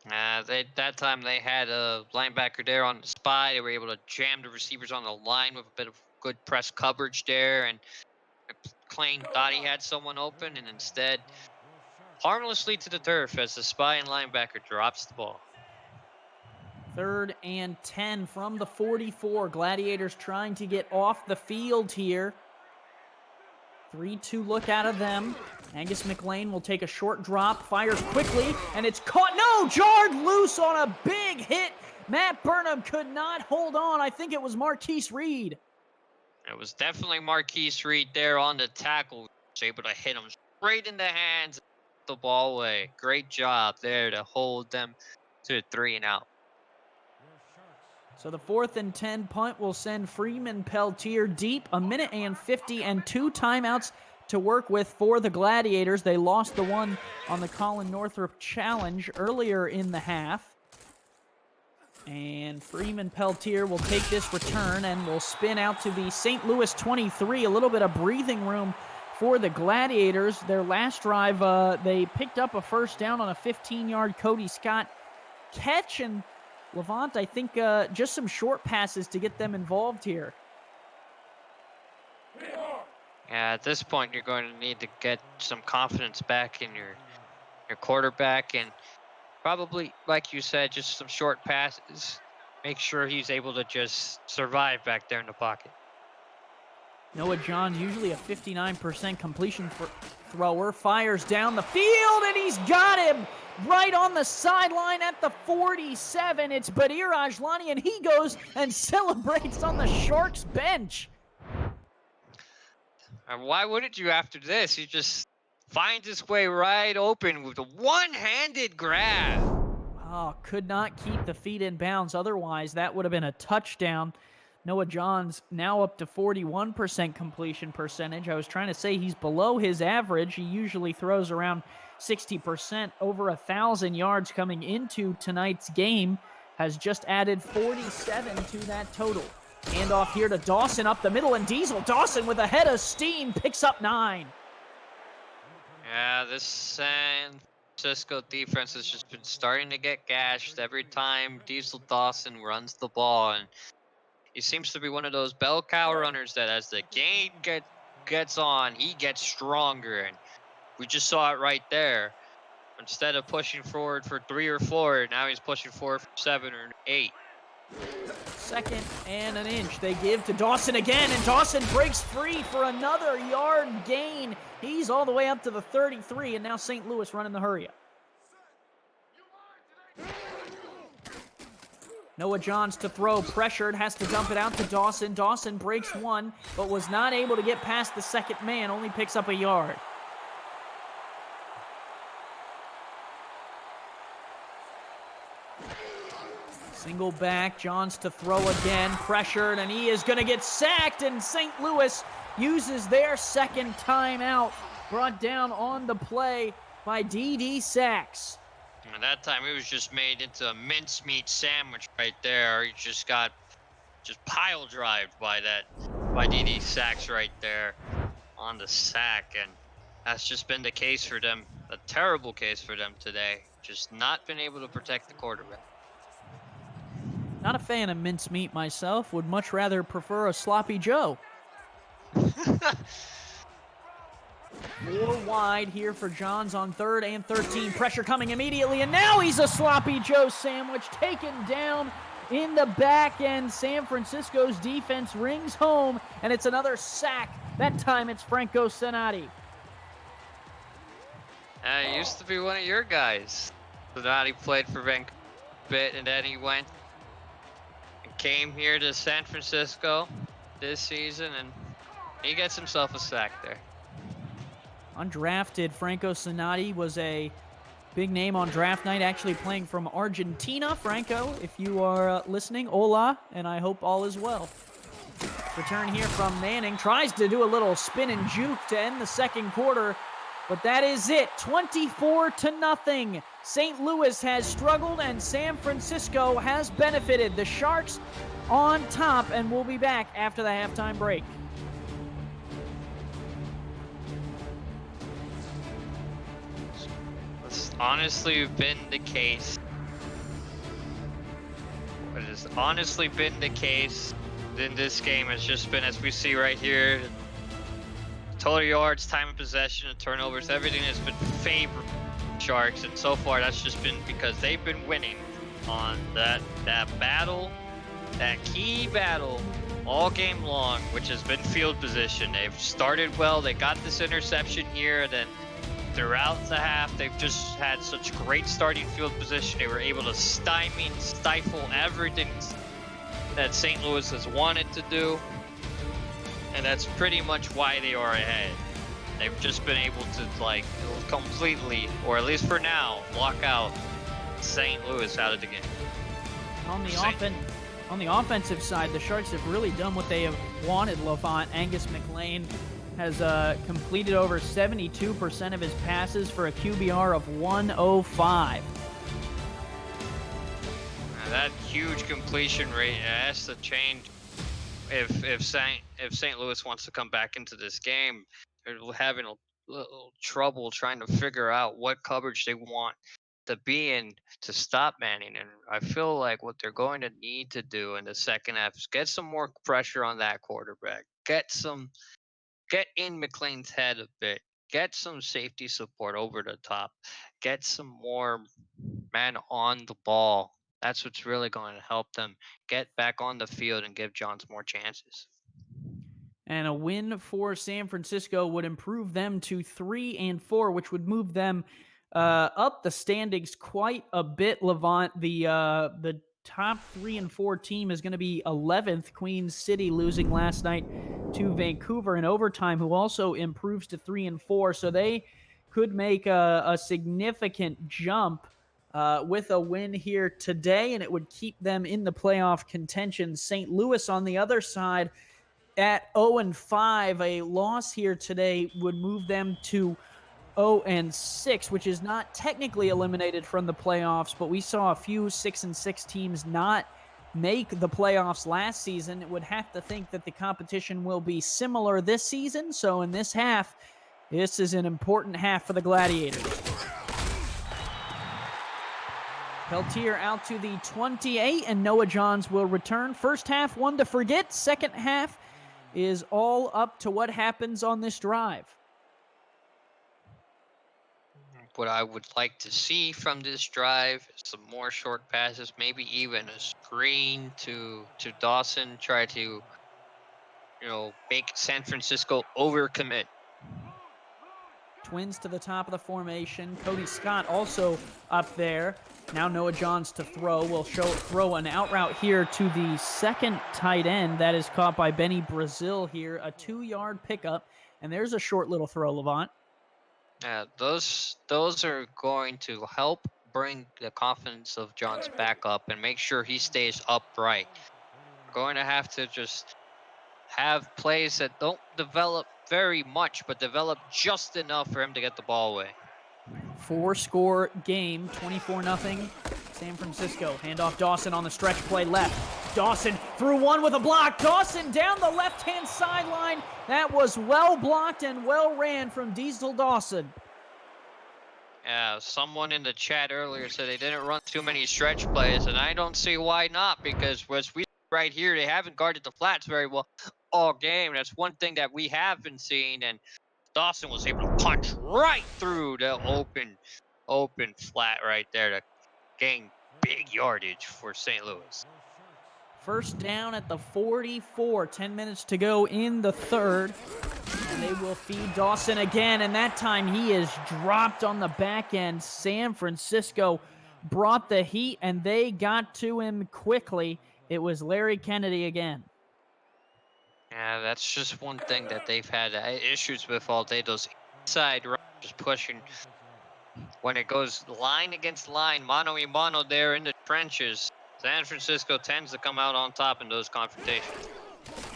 That time they had a linebacker there on the spy. They were able to jam the receivers on the line with a bit of good press coverage there, and McLean thought he had someone open, and instead harmlessly to the turf as the spy and linebacker drops the ball. 3rd and 10 from the 44. Gladiators trying to get off the field here. 3-2 look out of them. Angus McLean will take a short drop, fires quickly, and it's caught. No, jarred loose on a big hit. Matt Burnham could not hold on. I think it was Marquise Reed. It was definitely Marquise Reed there on the tackle. He was able to hit him straight in the hands and put the ball away. Great job there to hold them to 3 and out. So the 4th and 10 punt will send Freeman Peltier deep. 1:50 and 2 timeouts to work with for the Gladiators. They lost the one on the Colin Northrup challenge earlier in the half. And Freeman Peltier will take this return and will spin out to the St. Louis 23. A little bit of breathing room for the Gladiators. Their last drive, they picked up a first down on a 15-yard Cody Scott catch, and Levant, I think just some short passes to get them involved here. Yeah, at this point, you're going to need to get some confidence back in your quarterback, and probably, like you said, just some short passes. Make sure he's able to just survive back there in the pocket. Noah Johns, usually a 59% completion thrower, fires down the field, and he's got him right on the sideline at the 47. It's Badir Ajlani, and he goes and celebrates on the Sharks bench. And why wouldn't you after this? He just finds his way right open with a one-handed grab. Oh, could not keep the feet in bounds. Otherwise, that would have been a touchdown. Noah Johns now up to 41% completion percentage. I was trying to say he's below his average. He usually throws around 60%. Over 1,000 yards coming into tonight's game. Has just added 47 to that total. Handoff here to Dawson up the middle, and Diesel Dawson with a head of steam picks up 9. Yeah, this San Francisco defense has just been starting to get gashed every time Diesel Dawson runs the ball, and he seems to be one of those bell cow runners that as the game gets on, he gets stronger, and we just saw it right there. Instead of pushing forward for 3 or 4, now he's pushing forward for 7 or 8. 2nd and an inch. They give to Dawson again, and Dawson breaks free for another yard gain. He's all the way up to the 33, and now St. Louis running the hurry up. Noah Johns to throw, pressured, has to dump it out to Dawson. Dawson breaks one, but was not able to get past the second man, only picks up a yard. Single back, Johns to throw again, pressured, and he is going to get sacked, and St. Louis uses their second timeout, brought down on the play by D.D. Sachs. And that time he was just made into a mincemeat sandwich right there. He just got pile drived by D.D. Sachs right there on the sack, and that's just been the case for them, a terrible case for them today. Just not been able to protect the quarterback. Not a fan of mincemeat myself. Would much rather prefer a sloppy Joe. 4 wide here for Johns on 3rd and 13. Pressure coming immediately, and now he's a sloppy Joe sandwich taken down in the back end. San Francisco's defense rings home, and it's another sack. That time it's Franco Sonati. He used to be one of your guys. Sonati played for Vancouver a bit, and then he went and came here to San Francisco this season, and he gets himself a sack there. Undrafted, Franco Sonati was a Big name on draft night, actually playing from Argentina. Franco, if you are listening, hola, and I hope all is well. Return here from Manning. Tries to do a little spin and juke to end the second quarter, but that is it. 24-0. St. Louis has struggled, and San Francisco has benefited. The Sharks on top, and we'll be back after the halftime break. It's honestly been the case. What has honestly been the case in this game has just been, as we see right here, total yards, time of possession, and turnovers. Everything has been favored Sharks, and so far that's just been because they've been winning on that battle, that key battle all game long, which has been field position. They've started well. They got this interception here, and then throughout the half, they've just had such great starting field position. They were able to stifle everything that St. Louis has wanted to do, and that's pretty much why they are ahead. They've just been able to, like, completely, or at least for now, block out St. Louis out of the game. On the offensive side, the Sharks have really done what they have wanted, Levant. Angus McLean has completed over 72% of his passes for a QBR of 105. Now that huge completion rate has to change if St. Louis wants to come back into this game. They're having a little trouble trying to figure out what coverage they want to be in to stop Manning. And I feel like what they're going to need to do in the second half is get some more pressure on that quarterback. Get in McLean's head a bit. Get some safety support over the top. Get some more men on the ball. That's what's really going to help them get back on the field and give Johns more chances. And a win for San Francisco would improve them to 3-4, which would move them up the standings quite a bit. Levant, the top 3 and 4 team is going to be 11th. Queens City losing last night to Vancouver in overtime, who also improves to 3-4. So they could make a significant jump with a win here today, and it would keep them in the playoff contention. St. Louis on the other side at 0-5, a loss here today would move them to 0-6, which is not technically eliminated from the playoffs, but we saw a few 6-6 teams not make the playoffs last season. It would have to think that the competition will be similar this season. So in this half, this is an important half for the Gladiators. Peltier out to the 28, and Noah Johns will return. First half, one to forget. Second half is all up to what happens on this drive. What I would like to see from this drive is some more short passes, maybe even a screen to Dawson, try to, make San Francisco overcommit. Twins to the top of the formation. Cody Scott also up there. Now Noah Johns to throw. Will throw an out route here to the second tight end. That is caught by Benny Brazil here. A 2-yard pickup. And there's a short little throw, Levant. Those are going to help bring the confidence of Johns back up and make sure he stays upright. We're going to have to just have plays that don't develop very much, but develop just enough for him to get the ball away. 4-score game, 24-0. San Francisco. Handoff Dawson on the stretch play left. Dawson through one with a block. Dawson down the left-hand sideline. That was well blocked and well ran from Diesel Dawson. Yeah, someone in the chat earlier said they didn't run too many stretch plays, and I don't see why not, because as we right here, they haven't guarded the flats very well all game. That's one thing that we have been seeing, and Dawson was able to punch right through the open flat right there to gain big yardage for St. Louis. First down at the 44. 10 minutes to go in the third. And they will feed Dawson again, and that time he is dropped on the back end. San Francisco brought the heat, and they got to him quickly. It was Larry Kennedy again. Yeah, that's just one thing that they've had issues with all day. Those inside rushers pushing when it goes line against line, mano a mano there in the trenches, San Francisco tends to come out on top in those confrontations.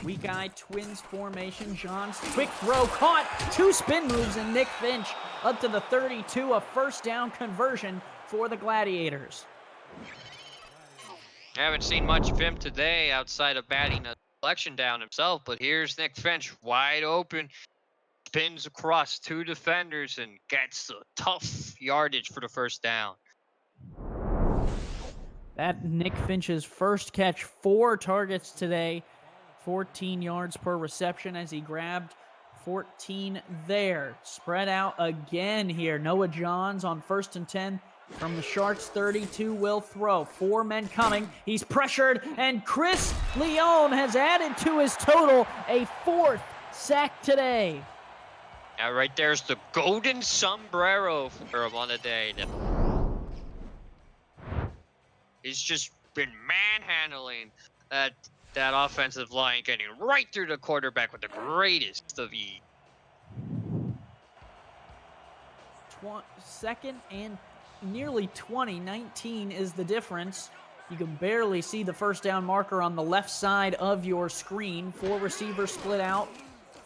Weak eye twins formation. John's quick throw caught. 2 spin moves, and Nick Finch up to the 32. A first down conversion for the Gladiators. I haven't seen much of him today outside of batting a selection down himself, but here's Nick Finch wide open, spins across 2 defenders and gets a tough yardage for the first down. That Nick Finch's first catch, 4 targets today, 14 yards per reception as he grabbed 14 there. Spread out again here. Noah Johns on 1st and 10 from the Sharks 32 will throw. 4 men coming. He's pressured, and Chris Leone has added to his total a 4th sack today. Now right there's the golden sombrero for him on the day. He's just been manhandling that offensive line, getting right through the quarterback with the greatest of ease. 2nd and nearly 20. 19 is the difference. You can barely see the first down marker on the left side of your screen. 4 receivers split out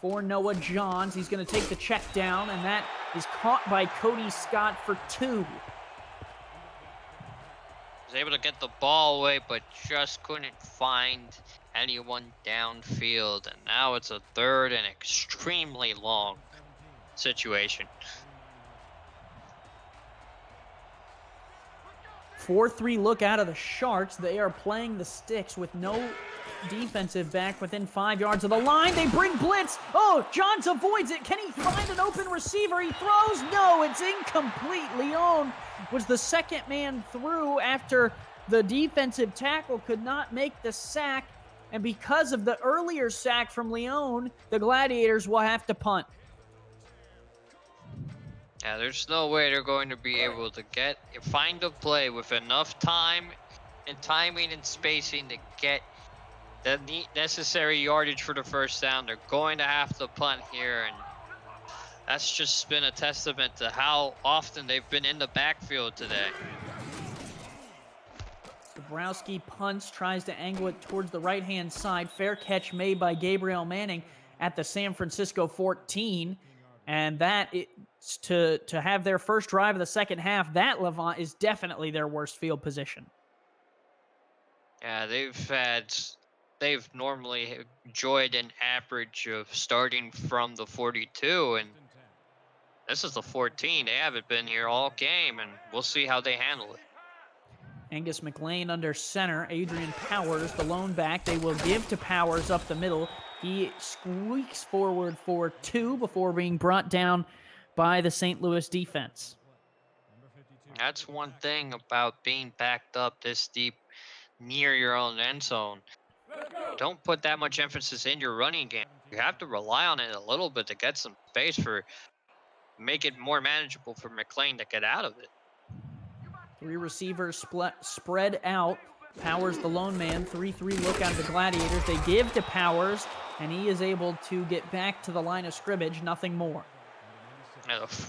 for Noah Johns. He's going to take the check down, and that is caught by Cody Scott for 2. Was able to get the ball away, but just couldn't find anyone downfield. And now it's a 3rd and extremely long situation. 4-3 look out of the Sharks. They are playing the sticks with no defensive back within 5 yards of the line. They bring blitz. Oh, Johns avoids it. Can he find an open receiver? He throws. No, it's incomplete. Leone was the second man through after the defensive tackle could not make the sack. And because of the earlier sack from Leone, the Gladiators will have to punt. Yeah, there's no way they're going to be able to find a play with enough time and timing and spacing to get the necessary yardage for the first down. They're going to have to punt here, and that's just been a testament to how often they've been in the backfield today. Dabrowski punts, tries to angle it towards the right-hand side. Fair catch made by Gabriel Manning at the San Francisco 14. And that is to have their first drive of the second half, that, Levant, is definitely their worst field position. Yeah, they've normally enjoyed an average of starting from the 42, and this is the 14. They haven't been here all game, and we'll see how they handle it. Angus McLean under center. Adrian Powers, the lone back. They will give to Powers up the middle. He squeaks forward for 2 before being brought down by the St. Louis defense. That's one thing about being backed up this deep near your own end zone. Don't put that much emphasis in your running game. You have to rely on it a little bit to get some space make it more manageable for McLean to get out of it. 3 receivers spread out. Powers the lone man. 3-3 look out of the Gladiators. They give to Powers, and he is able to get back to the line of scrimmage. Nothing more.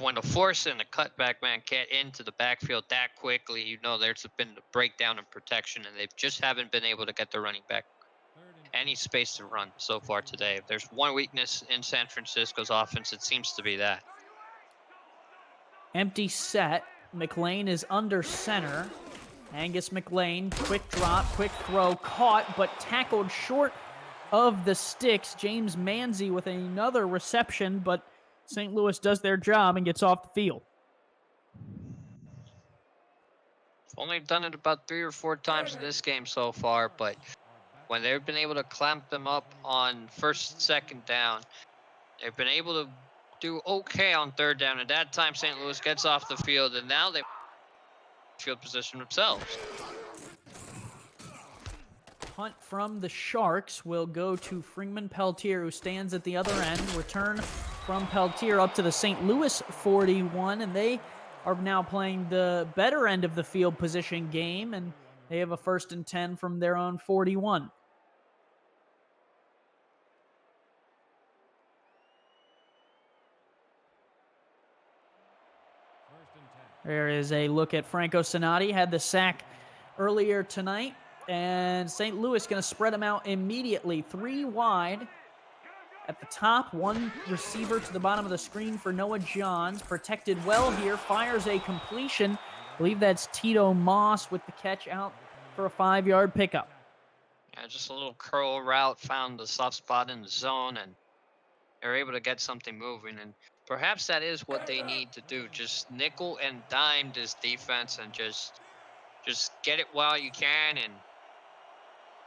When the force and the cutback man get into the backfield that quickly, you know there's been a breakdown in protection, and they just haven't been able to get the running back any space to run so far today. If there's one weakness in San Francisco's offense, it seems to be that. Empty set. McLean is under center. Angus McLean, quick drop, quick throw, caught, but tackled short of the sticks. James Manzi with another reception, but St. Louis does their job and gets off the field. Only done it about 3 or 4 times in this game so far, but when they've been able to clamp them up on 1st, 2nd down, they've been able to do okay on 3rd down, and that time St. Louis gets off the field, and now they field position themselves. Punt from the Sharks will go to Freeman Peltier, who stands at the other end. Return from Peltier up to the St. Louis 41, and they are now playing the better end of the field position game, and they have a 1st and 10 from their own 41. There is a look at Franco Sonati. Had the sack earlier tonight. And St. Louis going to spread them out immediately. 3 wide. At the top, 1 receiver to the bottom of the screen for Noah Johns. Protected well here. Fires a completion. I believe that's Tito Moss with the catch out for a 5-yard pickup. Yeah, just a little curl route, found the soft spot in the zone, and they're able to get something moving. And perhaps that is what they need to do. Just nickel and dime this defense and just get it while you can and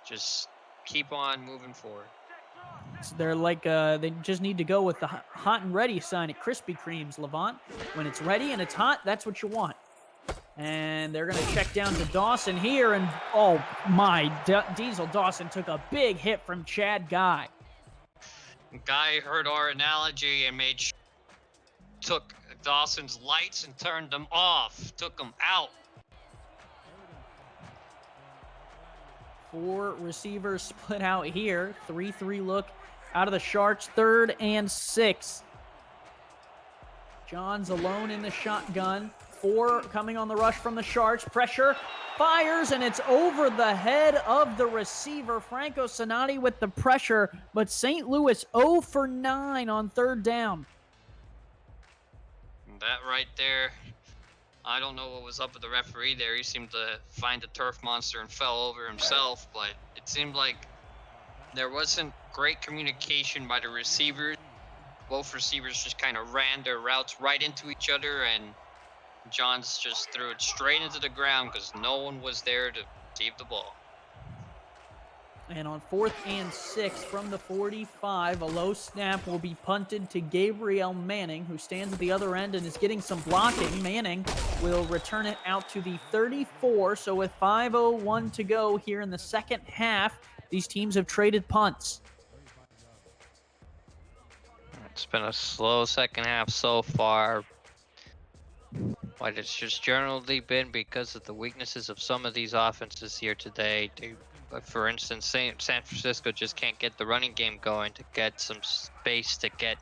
just keep on moving forward. So they're like, they just need to go with the hot and ready sign at Krispy Kreme's, Levant. When it's ready and it's hot, that's what you want. And they're going to check down to Dawson here, and oh my, Diesel Dawson took a big hit from Chad Guy. Guy heard our analogy and took Dawson's lights and turned them off, took them out. 4 receivers split out here. 3-3 look out of the Sharks. 3rd and 6. Johns alone in the shotgun. 4 coming on the rush from the Sharks. Pressure, fires, and it's over the head of the receiver. Franco Sonati with the pressure, but St. Louis 0 for 9 on 3rd down. That right there, I don't know what was up with the referee there. He seemed to find the turf monster and fell over himself, but it seemed like there wasn't great communication by the receivers. Both receivers just kind of ran their routes right into each other, and Johns just threw it straight into the ground because no one was there to receive the ball. And on 4th and 6 from the 45, a low snap will be punted to Gabriel Manning, who stands at the other end and is getting some blocking. Manning will return it out to the 34. So with 5:01 to go here in the second half, these teams have traded punts. It's been a slow second half so far, but it's just generally been because of the weaknesses of some of these offenses here today. For instance, San Francisco just can't get the running game going to get some space to get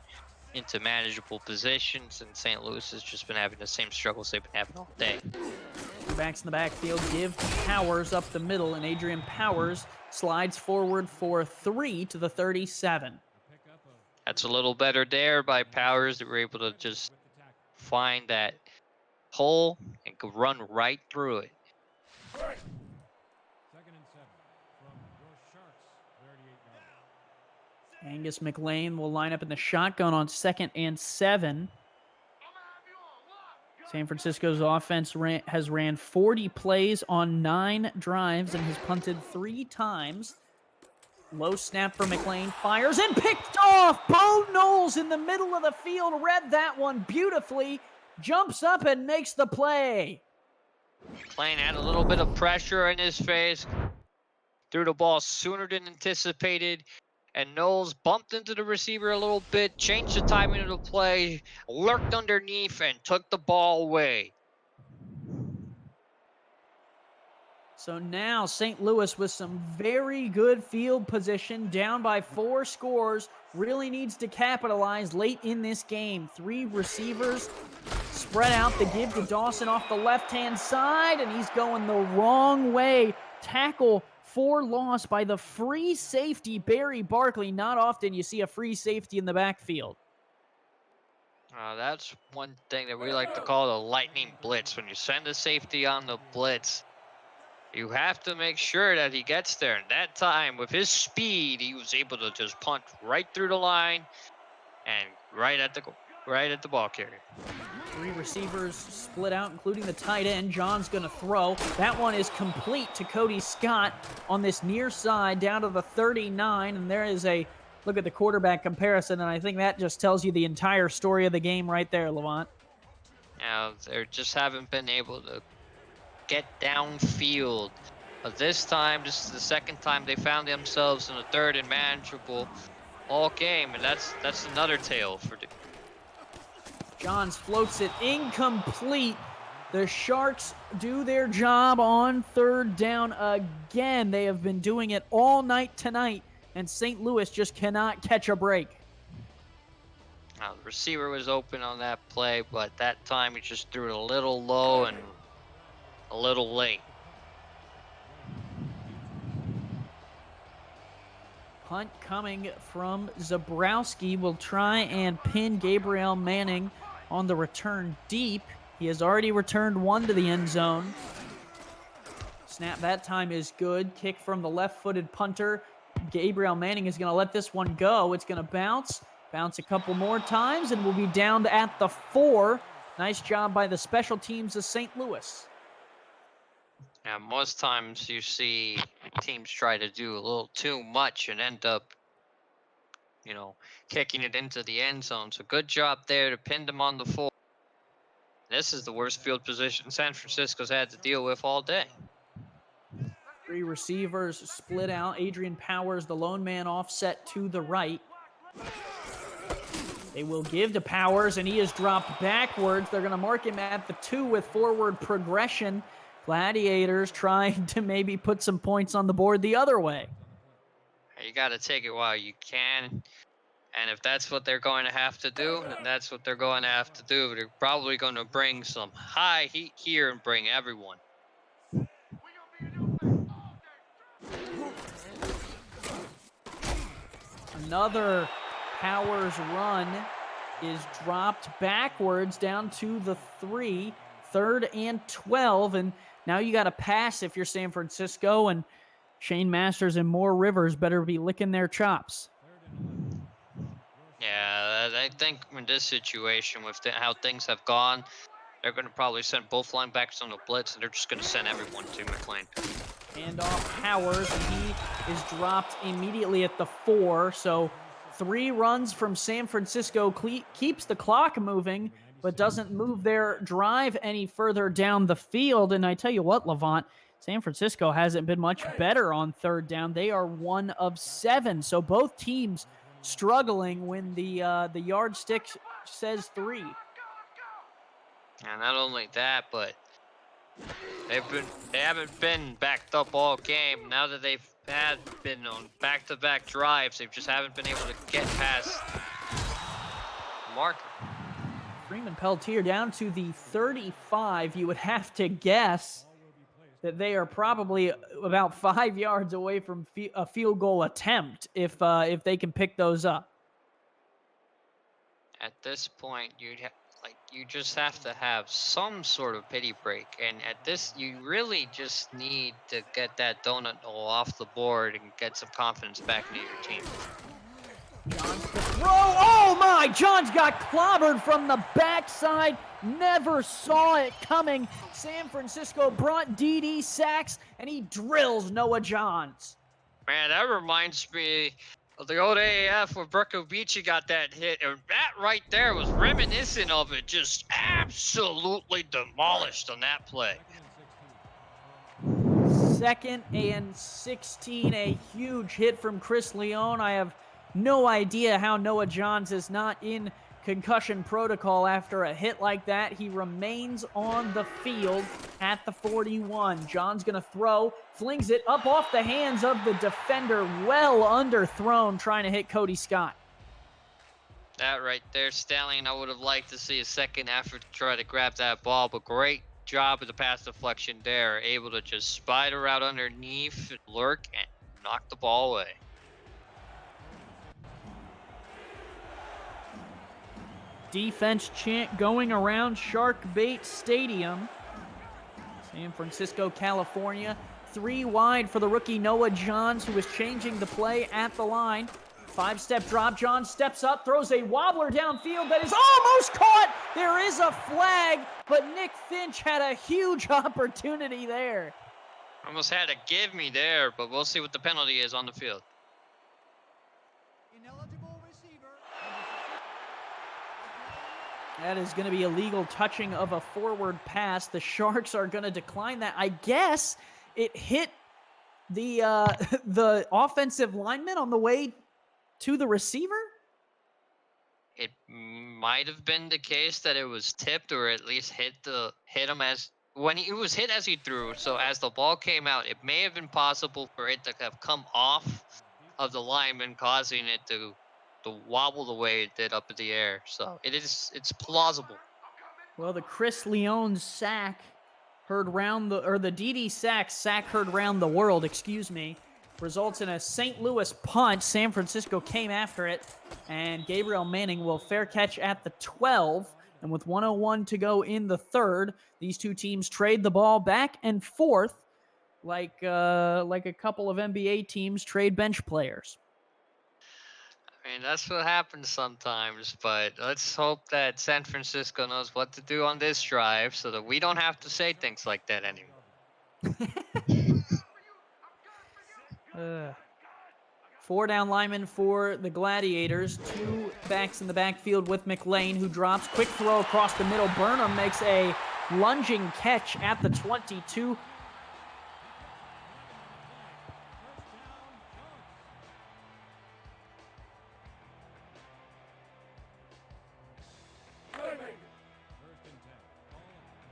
into manageable positions, and St. Louis has just been having the same struggles they've been having all day. Backs in the backfield give Powers up the middle, and Adrian Powers slides forward for 3 to the 37. That's a little better there by Powers. They were able to just find that hole and go run right through it. Angus McLean will line up in the shotgun on 2nd and 7. San Francisco's offense has ran 40 plays on 9 drives and has punted 3 times. Low snap for McLean, fires and picked off. Bo Knowles in the middle of the field read that one beautifully, jumps up and makes the play. McLean had a little bit of pressure in his face, threw the ball sooner than anticipated, and Knowles bumped into the receiver a little bit, changed the timing of the play, lurked underneath, and took the ball away. So now St. Louis with some very good field position, down by 4 scores, really needs to capitalize late in this game. 3 receivers spread out. The give to Dawson off the left-hand side, and he's going the wrong way. Tackle for loss by the free safety, Barry Barkley. Not often you see a free safety in the backfield. That's one thing that we like to call the lightning blitz. When you send a safety on the blitz, you have to make sure that he gets there. And that time, with his speed, he was able to just punt right through the line and right at the ball carrier. 3 receivers split out, including the tight end. John's going to throw. That one is complete to Cody Scott on this near side down to the 39. And there is a look at the quarterback comparison, and I think that just tells you the entire story of the game right there, Levant. Now, they just haven't been able to get downfield. But this time, this is the second time they found themselves in a 3rd and manageable all game, and that's another tale for the Johns floats it incomplete. The Sharks do their job on 3rd down again. They have been doing it all night tonight, and St. Louis just cannot catch a break. Now, the receiver was open on that play, but that time he just threw it a little low and a little late. Punt coming from Zabrowski will try and pin Gabriel Manning on the return deep. He has already returned one to the end zone. Snap that time is good. Kick from the left-footed punter. Gabriel Manning is going to let this one go. It's going to bounce a couple more times, and will be down at the 4. Nice job by the special teams of St. Louis. Now, most times you see teams try to do a little too much and end up, kicking it into the end zone. So good job there to pin them on the 4. This is the worst field position San Francisco's had to deal with all day. 3 receivers split out. Adrian Powers, the lone man, offset to the right. They will give to Powers, and he is dropped backwards. They're going to mark him at the 2 with forward progression. Gladiators trying to maybe put some points on the board the other way. You got to take it while you can. And if that's what they're going to have to do, then that's what they're going to have to do. They're probably going to bring some high heat here and bring everyone. Another Powers run is dropped backwards down to the 3, 3rd and 12. And now you got to pass if you're San Francisco, and Shane Masters and Moore Rivers better be licking their chops. Yeah, I think in this situation, with how things have gone, they're going to probably send both linebackers on the blitz, and they're just going to send everyone to McLean. Hand off Powers, and he is dropped immediately at the 4. So 3 runs from San Francisco keeps the clock moving, but doesn't move their drive any further down the field. And I tell you what, Levant, San Francisco hasn't been much better on 3rd down. They are 1 of 7. So both teams struggling when the yardstick says 3. And not only that, but they haven't been backed up all game. Now that they've been on back-to-back drives, they just haven't been able to get past the marker. Freeman Peltier down to the 35. You would have to guess that they are probably about 5 yards away from a field goal attempt if they can pick those up. At this point, you just have to have some sort of pity break, and at this, you really just need to get that donut hole off the board and get some confidence back into your team. Johns to throw. Oh my! Johns got clobbered from the backside. Never saw it coming. San Francisco brought DD sacks, and he drills Noah Johns. Man, that reminds me of the old AAF where Brooke Beachy got that hit, and that right there was reminiscent of it. Just absolutely demolished on that play. 2nd and 16, a huge hit from Chris Leone. I have no idea how Noah Johns is not in concussion protocol after a hit like that. He remains on the field at the 41. John's going to throw, flings it up off the hands of the defender, well underthrown, trying to hit Cody Scott. That right there, Stallion, I would have liked to see a second effort to try to grab that ball, but great job of the pass deflection there. Able to just spider out underneath, lurk, and knock the ball away. Defense chant going around Sharkbait Stadium. San Francisco, California. 3 wide for the rookie Noah Johns, who is changing the play at the line. 5-step drop. Johns steps up, throws a wobbler downfield that is almost caught. There is a flag, but Nick Finch had a huge opportunity there. Almost had to give me there, but we'll see what the penalty is on the field. That is going to be a legal touching of a forward pass. The Sharks are going to decline that. I guess it hit the the offensive lineman on the way to the receiver? It might have been the case that it was tipped, or at least hit him as when it was hit as he threw. So as the ball came out, it may have been possible for it to have come off of the lineman, causing it to to wobble the way it did up in the air. So it's plausible. Well, the Chris Leone sack heard round the DD sack heard round the world, excuse me, results in a St. Louis punt. San Francisco came after it, and Gabriel Manning will fair catch at the 12. And with 1:01 to go in the third, these two teams trade the ball back and forth like a couple of NBA teams trade bench players. I mean, that's what happens sometimes, but let's hope that San Francisco knows what to do on this drive so that we don't have to say things like that anymore. Four down linemen for the Gladiators. Two backs in the backfield with McLean, who drops. Quick throw across the middle. Burnham makes a lunging catch at the 22.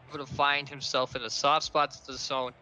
Able to find himself in a soft spot to the zone.